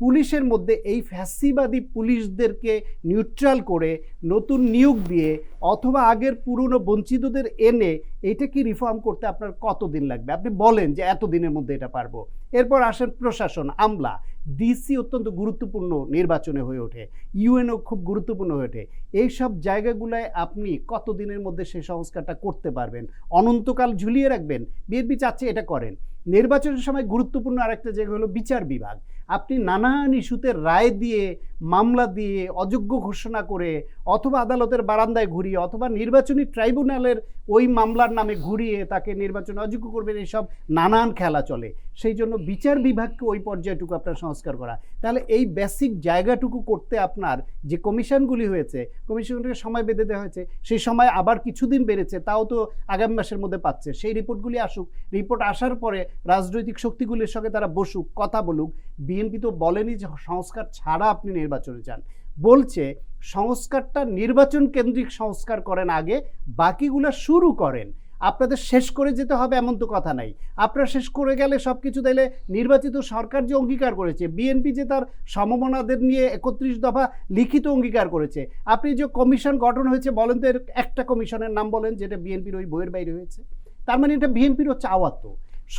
পুলিশের মধ্যে এই ফ্যাসিবাদী পুলিশদেরকে নিউট্রাল করে নতুন নিয়োগ দিয়ে অথবা আগের পুরনো বঞ্চিতদের এনে এটা কি রিফর্ম করতে আপনার কতদিন লাগবে? আপনি বলেন যে এত দিনের মধ্যে এটা পারবো। এরপর আসেন প্রশাসন, আমলা, ডিসি অত্যন্ত গুরুত্বপূর্ণ নির্বাচনে হয়ে ওঠে, ইউএনও খুব গুরুত্বপূর্ণ হয়ে ওঠে। এইসব জায়গাগুলোয় আপনি কত দিনের মধ্যে সেই সংস্কারটা করতে পারবেন? অনন্তকাল ঝুলিয়ে রাখবেন? বিএনপি চাচ্ছে এটা করেন। নির্বাচনের সময় গুরুত্বপূর্ণ আরেকটা জায়গা হলো বিচার বিভাগ। আপনি নানান ইস্যুতে রায় দিয়ে, মামলা দিয়ে, অযোগ্য ঘোষণা করে, অথবা আদালতের বারান্দায় ঘুরিয়ে, অথবা নির্বাচনী ট্রাইব্যুনালের ওই মামলার নামে ঘুরিয়ে তাকে নির্বাচনে অযোগ্য করবেন, এইসব নানান খেলা চলে। সেই জন্য বিচার বিভাগকে ওই পর্যায়টুকু আপনার সংস্কার করা। তাহলে এই বেসিক জায়গাটুকু করতে আপনার যে কমিশনগুলি হয়েছে, কমিশনকে সময় বেঁধে দেওয়া হয়েছে, সেই সময় আবার কিছুদিন বেড়েছে, তাও তো আগামী মাসের মধ্যে পাচ্ছে। সেই রিপোর্টগুলি আসুক, রিপোর্ট আসার পরে রাজনৈতিক শক্তিগুলির সঙ্গে তারা বসুক, কথা বলুক। বিএনপি তো বলেনি যে সংস্কার ছাড়া আপনি নির্বাচনে যান, বলছে সংস্কারটা নির্বাচন কেন্দ্রিক সংস্কার করেন আগে, বাকিগুলো শুরু করেন। আপনাদের শেষ করে যেতে হবে এমন তো কথা নাই। আপনারা শেষ করে গেলে সব কিছু তাইলে নির্বাচিত সরকার যে অঙ্গীকার করেছে, বিএনপি যে তার সমমনাদের নিয়ে 31 দফা লিখিত অঙ্গীকার করেছে, আপনি যে কমিশন গঠন হয়েছে বলেন তো, এর একটা কমিশনের নাম বলেন যেটা বিএনপির ওই বইয়ের বাইরে হয়েছে। তার মানে এটা বিএনপিরও চাওয়া। তো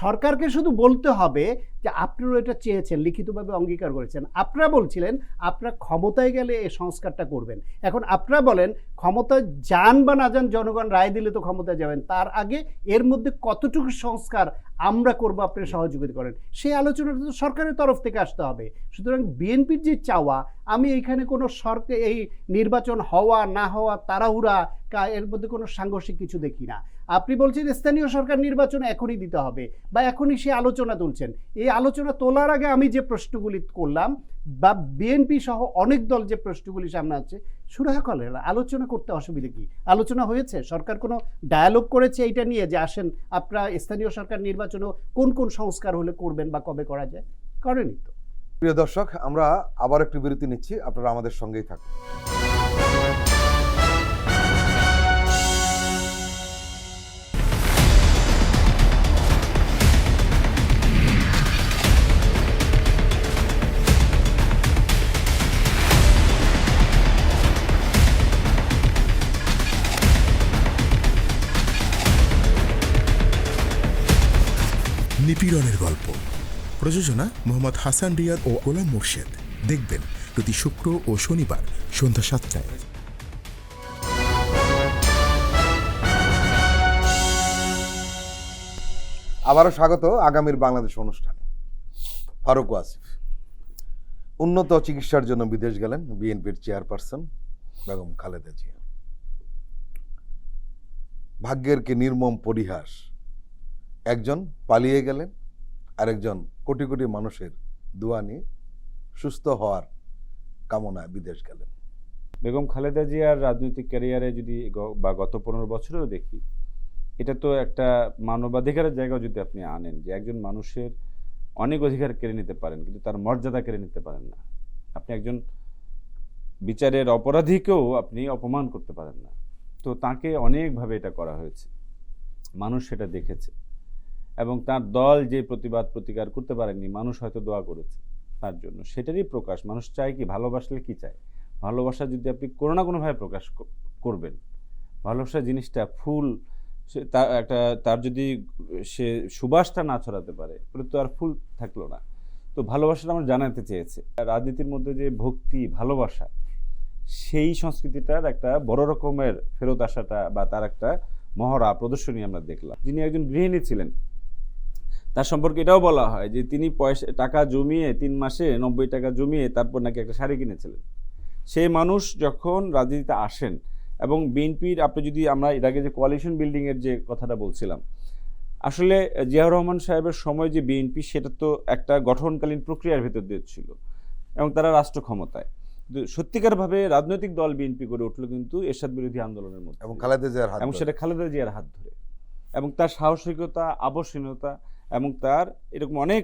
সরকারকে শুধু বলতে হবে যে আপনারা এটা চেয়েছেন, লিখিতভাবে অঙ্গীকার করেছেন। আপনারা বলছিলেন আপনারা ক্ষমতায় গেলে এই সংস্কারটা করবেন। এখন আপনারা বলেন ক্ষমতায় যান বা না যান, জনগণ রায় দিলে তো ক্ষমতায় যাবেন, তার আগে এর মধ্যে কতটুকু সংস্কার আমরা করব আপনারা সহযোগিতা করেন, সেই আলোচনাটা তো সরকারের তরফ থেকে আসতে হবে। সুতরাং বিএনপির যে চাওয়া, আমি এইখানে কোনো সরকার এই নির্বাচন হওয়া না হওয়া তাড়াহুড়া এর মধ্যে কোনো সাংঘর্ষিক কিছু দেখি না। আপনি বলছেন স্থানীয় সরকার নির্বাচন এখনই দিতে হবে বা এখনই সে আলোচনা তুলছেন। এই আলোচনা তোলার আগে আমি যে প্রশ্নগুলি করলাম, বা বিএনপি সহ অনেক দল যে প্রশ্নগুলি সামনে আছে, সুরাহা করেন, আলোচনা করতে অসুবিধা কি? আলোচনা হয়েছে, সরকার কোনো ডায়ালগ করেছে এইটা নিয়ে যে আসেন আপনারা স্থানীয় সরকার নির্বাচনেও কোন কোন সংস্কার হলে করবেন বা কবে করা যায়? করেনি তো। প্রিয় দর্শক, আমরা আবার একটু বিরতি নিচ্ছি, আপনারা আমাদের সঙ্গেই থাকুন। নিপীড়নের গল্প, প্রযোজনা মোহাম্মদ হাসান রিয়াদ ও গোলাম মোর্শেদ। দেখবেন প্রতি শুক্র ও শনিবার সন্ধ্যা 7টায়। আবারও স্বাগত আগামীর বাংলাদেশ অনুষ্ঠানে। ফারুক আসিফ উন্নত চিকিৎসার জন্য বিদেশ গেলেন বিএনপির চেয়ারপারসন বেগম খালেদা জিয়া। ভাগ্যের কি নির্মম পরিহাস, একজন পালিয়ে গেলেন, আরেকজন কোটি কোটি মানুষের দোয়া নিয়ে সুস্থ হওয়ার কামনায় বিদেশ গেলেন। বেগম খালেদা জিয়ার রাজনৈতিক ক্যারিয়ারে যদি বা গত 15 বছরেও দেখি, এটা তো একটা মানবাধিকারের জায়গাও যদি আপনি আনেন, যে একজন মানুষের অনেক অধিকার কেড়ে নিতে পারেন কিন্তু তার মর্যাদা কেড়ে নিতে পারেন না। আপনি একজন বিচারের অপরাধীকেও আপনি অপমান করতে পারেন না। তো তাকে অনেকভাবে এটা করা হয়েছে, মানুষ সেটা দেখেছে, এবং তার দল যে প্রতিবাদ প্রতিকার করতে পারেননি, মানুষ হয়তো দোয়া করেছে তার জন্য। সেটারই প্রকাশ। মানুষ চায় কি? ভালোবাসলে কি চায়? ভালোবাসা যদি আপনি কোনো না কোনোভাবে প্রকাশ করবেন, ভালোবাসা জিনিসটা ফুল, তার যদি সে সুবাসটা না ছড়াতে পারে তো আর ফুল থাকলো না। তো ভালোবাসাটা আমরা জানাতে চেয়েছে। রাজনীতির মধ্যে যে ভক্তি, ভালোবাসা, সেই সংস্কৃতিটার একটা বড় রকমের ফেরত আসাটা বা তার একটা মহড়া প্রদর্শনী আমরা দেখলাম। যিনি একজন গৃহিণী ছিলেন, তার সম্পর্কে এটাও বলা হয় যে তিনি টাকা জমিয়ে 3 মাসে 90 টাকা জমিয়ে তারপর নাকি একটা শাড়ি কিনেছিলেন। সেই মানুষ যখন রাজনীতিতে আসেন, এবং বিএনপির আপনি যদি আমরা এর আগে যে কোয়ালিশন বিল্ডিংয়ের যে কথাটা বলছিলাম, আসলে জিয়াউর রহমান সাহেবের সময় যে বিএনপি, সেটা তো একটা গঠনকালীন প্রক্রিয়ার ভেতর দিয়ে ছিল এবং তারা রাষ্ট্র ক্ষমতায়। সত্যিকারভাবে রাজনৈতিক দল বিএনপি গড়ে উঠলো কিন্তু এরশাদ বিরোধী আন্দোলনের মধ্যে, এবং খালেদা জিয়ার হাত, এবং সেটা খালেদা জিয়ার হাত ধরে, এবং তার সাহসিকতা, আবশ্যীনতা, এবং তার এরকম অনেক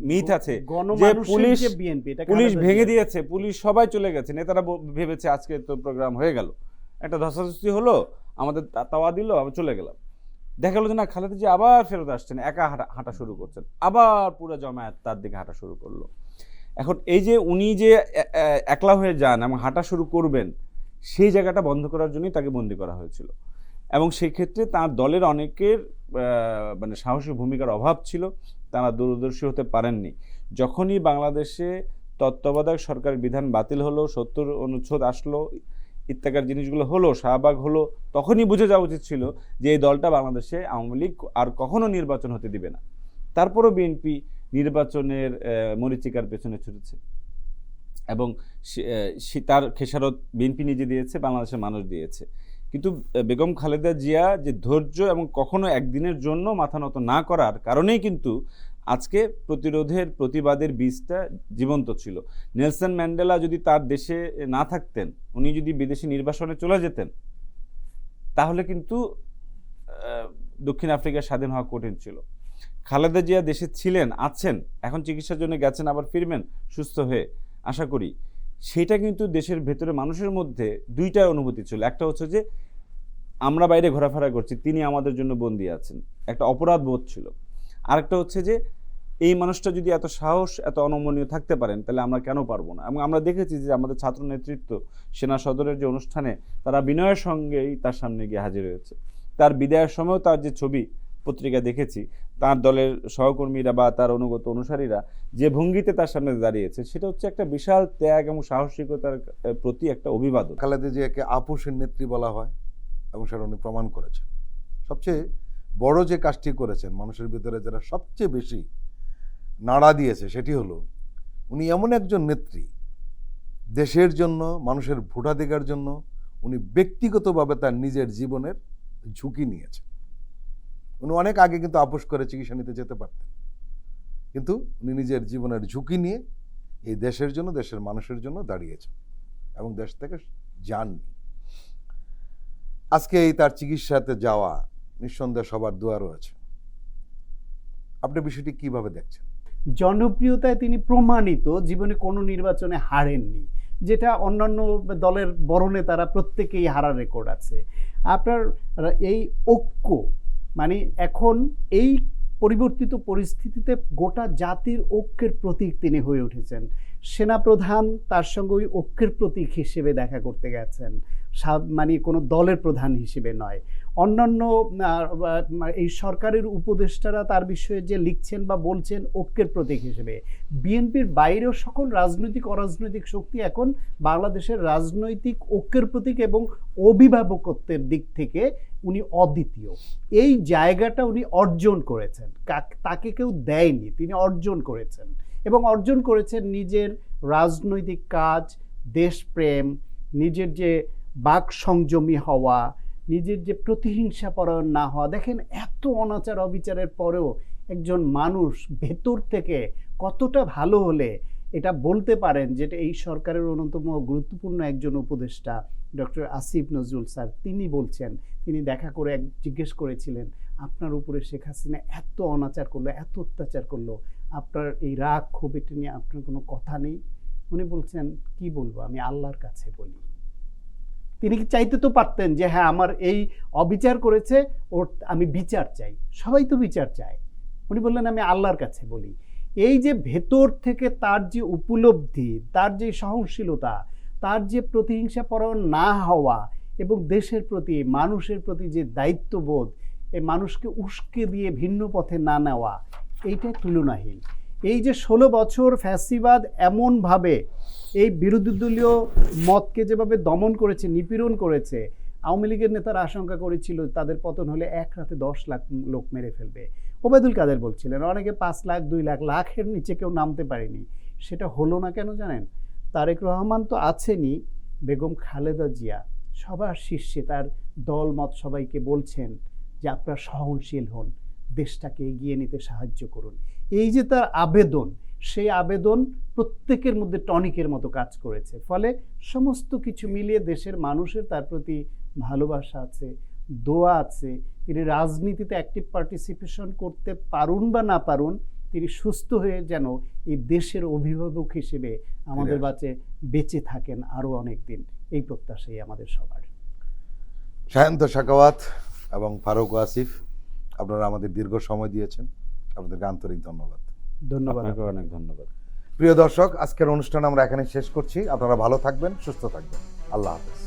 মিথ আছে যে পুলিশ ভেঙে দিয়েছে, পুলিশ সবাই চলে গেছে, নেতারা ভেবেছে আজকে তো প্রোগ্রাম হয়ে গেল, একটা ধস্তাধস্তি হলো, আমাদের তাওয়া দিল, আমি চলে গেলাম। দেখা গেলো যে না, খালেদা জিয়া আবার ফেরত আসছেন, একা হাঁটা শুরু করছেন, আবার পুরো জমায়েত তার দিকে হাঁটা শুরু করলো। এখন এই যে উনি যে একলা হয়ে যান এবং হাঁটা শুরু করবেন, সেই জায়গাটা বন্ধ করার জন্যই তাকে বন্দী করা হয়েছিল। এবং সেই ক্ষেত্রে তার দলের অনেকের মানে সাহসী ভূমিকার অভাব ছিল, তারা দূরদর্শী হতে পারেননি। যখনই বাংলাদেশে তত্ত্বাবধায়ক সরকারের বিধান বাতিল হলো, 70 অনুচ্ছেদ আসলো, ইত্যাকার জিনিসগুলো হলো, শাহবাগ হলো, তখনই বুঝে যাওয়া উচিত ছিল যে এই দলটা বাংলাদেশে আওয়ামী লীগ আর কখনো নির্বাচন হতে দিবে না। তারপরও বিএনপি নির্বাচনের মরীচিকার পেছনে ছুটেছে এবং তার খেসারত বিএনপি নিজে দিয়েছে, বাংলাদেশের মানুষ দিয়েছে। কিন্তু বেগম খালেদা জিয়া যে ধৈর্য এবং কখনো একদিনের জন্য মাথা নত না করার কারণেই কিন্তু আজকে প্রতিরোধের প্রতিবাদের বীজটা জীবন্ত ছিল। নেলসন ম্যান্ডেলা যদি তার দেশে না থাকতেন, উনি যদি বিদেশি নির্বাসনে চলে যেতেন, তাহলে কিন্তু দক্ষিণ আফ্রিকা স্বাধীন হওয়া কঠিন ছিল। খালেদা জিয়া দেশে ছিলেন, আছেন, এখন চিকিৎসার জন্য গেছেন, আবার ফিরবেন সুস্থ হয়ে আশা করি। সেটা কিন্তু দেশের ভেতরে মানুষের মধ্যে দুইটা অনুভূতি ছিল। একটা হচ্ছে যে আমরা বাইরে ঘোরাফেরা করছি, তিনি আমাদের জন্য বন্দী আছেন, একটা অপরাধ বোধ ছিল। আরেকটা হচ্ছে যে এই মানুষটা যদি এত সাহস, এত অনমনীয় থাকতে পারেন, তাহলে আমরা কেন পারবো না? এবং আমরা দেখেছি যে আমাদের ছাত্র নেতৃত্ব সেনা সদরের যে অনুষ্ঠানে তারা বিনয়ের সঙ্গেই তার সামনে গিয়ে হাজির হয়েছে। তার বিদায়ের সময়ও তার যে ছবি পত্রিকা দেখেছি, তার দলের সহকর্মীরা বা তার অনুগত অনুসারীরা যে ভঙ্গিতে তার সামনে দাঁড়িয়েছে, সেটা হচ্ছে একটা বিশাল ত্যাগ এবং সাহসিকতার প্রতি একটা অভিবাদন। খালেদা জিয়াকে আপোষের নেত্রী বলা হয় এবং সেটা উনি প্রমাণ করেছেন। সবচেয়ে বড় যে কাজটি করেছেন, মানুষের ভিতরে যারা সবচেয়ে বেশি নাড়া দিয়েছে, সেটি হলো উনি এমন একজন নেত্রী, দেশের জন্য, মানুষের ভোটাধিকার জন্য উনি ব্যক্তিগতভাবে তার নিজের জীবনের ঝুঁকি নিয়েছেন। উনি অনেক আগে কিন্তু আপোষ করে চিকিৎসা নিতে যেতে পারতেন, কিন্তু উনি নিজের জীবনের ঝুঁকি নিয়ে এই দেশের জন্য, দেশের মানুষের জন্য দাঁড়িয়েছেন এবং দেশ থেকে যাননি। আজকে এই তার চিকিৎসাতে যাওয়া নিঃসন্দেহে সবার দোয়া রয়েছে। আপনি বিষয়টি কিভাবে দেখছেন? জনপ্রিয়তায় তিনি প্রমাণিত, জীবনে কোনো নির্বাচনে হারেননি, যেটা অন্যান্য দলের বড় নেতারা প্রত্যেকেই হারার রেকর্ড আছে। আপনার এই ঐক্য, মানে এখন এই পরিবর্তিত পরিস্থিতিতে গোটা জাতির ঐক্যের প্রতীক তিনি হয়ে উঠেছেন। সেনাপ্রধান তার সঙ্গে ওই ঐক্যের প্রতীক হিসেবে দেখা করতে গেছেন, মানে কোনো দলের প্রধান হিসেবে নয়। অন্যান্য এই সরকারের উপদেষ্টারা তার বিষয়ে যে লিখছেন বা বলছেন ঐক্যের প্রতীক হিসেবে। বিএনপির বাইরেও সকল রাজনৈতিক অরাজনৈতিক শক্তি এখন বাংলাদেশের রাজনৈতিক ঐক্যের প্রতীক এবং অভিভাবকত্বের দিক থেকে উনি অদ্বিতীয়। এই জায়গাটা উনি অর্জন করেছেন, তাকে কেউ দেয়নি, তিনি অর্জন করেছেন এবং অর্জন করেছেন নিজের রাজনৈতিক কাজ, দেশপ্রেম, নিজের যে বাক সংযমী হওয়া, নিজের যে প্রতিহিংসা পরায়ণ না হওয়া। দেখেন, এত অনাচার অবিচারের পরেও একজন মানুষ ভেতর থেকে কতটা ভালো হলে এটা বলতে পারেন, যেটা এই সরকারের অন্যতম গুরুত্বপূর্ণ একজন উপদেষ্টা ডক্টর আসিফ নজরুল স্যার, তিনি বলছেন, তিনি দেখা করে জিজ্ঞেস করেছিলেন, আপনার উপরে শেখ হাসিনা এত অনাচার করলো, এত অত্যাচার করলো, আপনার এই রাগ ক্ষোভ এটা নিয়ে আপনার কোনো কথা নেই? উনি বলছেন, কি বলবো, আমি আল্লাহর কাছে বলি। তিনি চাইতে তো পারতেন যে হ্যাঁ, আমার এই অবিচার করেছে, ওর আমি বিচার চাই, সবাই তো বিচার চায়। উনি বললেন, আমি আল্লাহর কাছে বলি। এই যে ভেতর থেকে তার যে উপলব্ধি, তার যে সহনশীলতা, তার যে প্রতিহিংসা পরায়ণ না হওয়া এবং দেশের প্রতি, মানুষের প্রতি যে দায়িত্ববোধ, এই মানুষকে উস্কে দিয়ে ভিন্ন পথে না নেওয়া, এইটাই তুলনাহীন। এই যে 16 বছর ফ্যাসিবাদ এমনভাবে এই বিরোধী দলীয় মতকে যেভাবে দমন করেছে, নিপীড়ন করেছে, আওয়ামী লীগের নেতারা আশঙ্কা করেছিল তাদের পতন হলে এক রাতে 10 লাখ লোক মেরে ফেলবে। ওবায়দুল কাদের বলছিলেন অনেকে 5 লাখ, 2 লাখ, লাখের নিচে কেউ নামতে পারেনি। সেটা হলো না কেন জানেন? তারেক রহমান তো আছেনই, বেগম খালেদা জিয়া সবার শীর্ষে তার দল মত সবাইকে বলছেন যে আপনারা সহনশীল হন, দেশটাকে এগিয়ে নিতে সাহায্য করুন। এই যে তার আবেদন, সেই আবেদন প্রত্যেকের মধ্যে টনিকের মতো কাজ করেছে। ফলে সমস্ত কিছু মিলিয়ে দেশের মানুষের তার প্রতি ভালোবাসা আছে, দোয়া আছে। তিনি রাজনীতিতে অ্যাক্টিভ পার্টিসিপেশন করতে পারুন বা না পারুন, তিনি সুস্থ হয়ে যেন এই দেশের অভিভাবক হিসেবে আমাদের কাছে বেঁচে থাকেন আরও অনেক দিন, এই প্রত্যাশাই আমাদের সবার। সায়ন্ত সাখাওয়াত এবং ফারুক আসিফ, আপনারা আমাদের দীর্ঘ সময় দিয়েছেন, আপনাদেরকে আন্তরিক ধন্যবাদ। ধন্যবাদ, অনেক ধন্যবাদ। প্রিয় দর্শক, আজকের অনুষ্ঠান আমরা এখানে শেষ করছি। আপনারা ভালো থাকবেন, সুস্থ থাকবেন। আল্লাহ হাফেজ।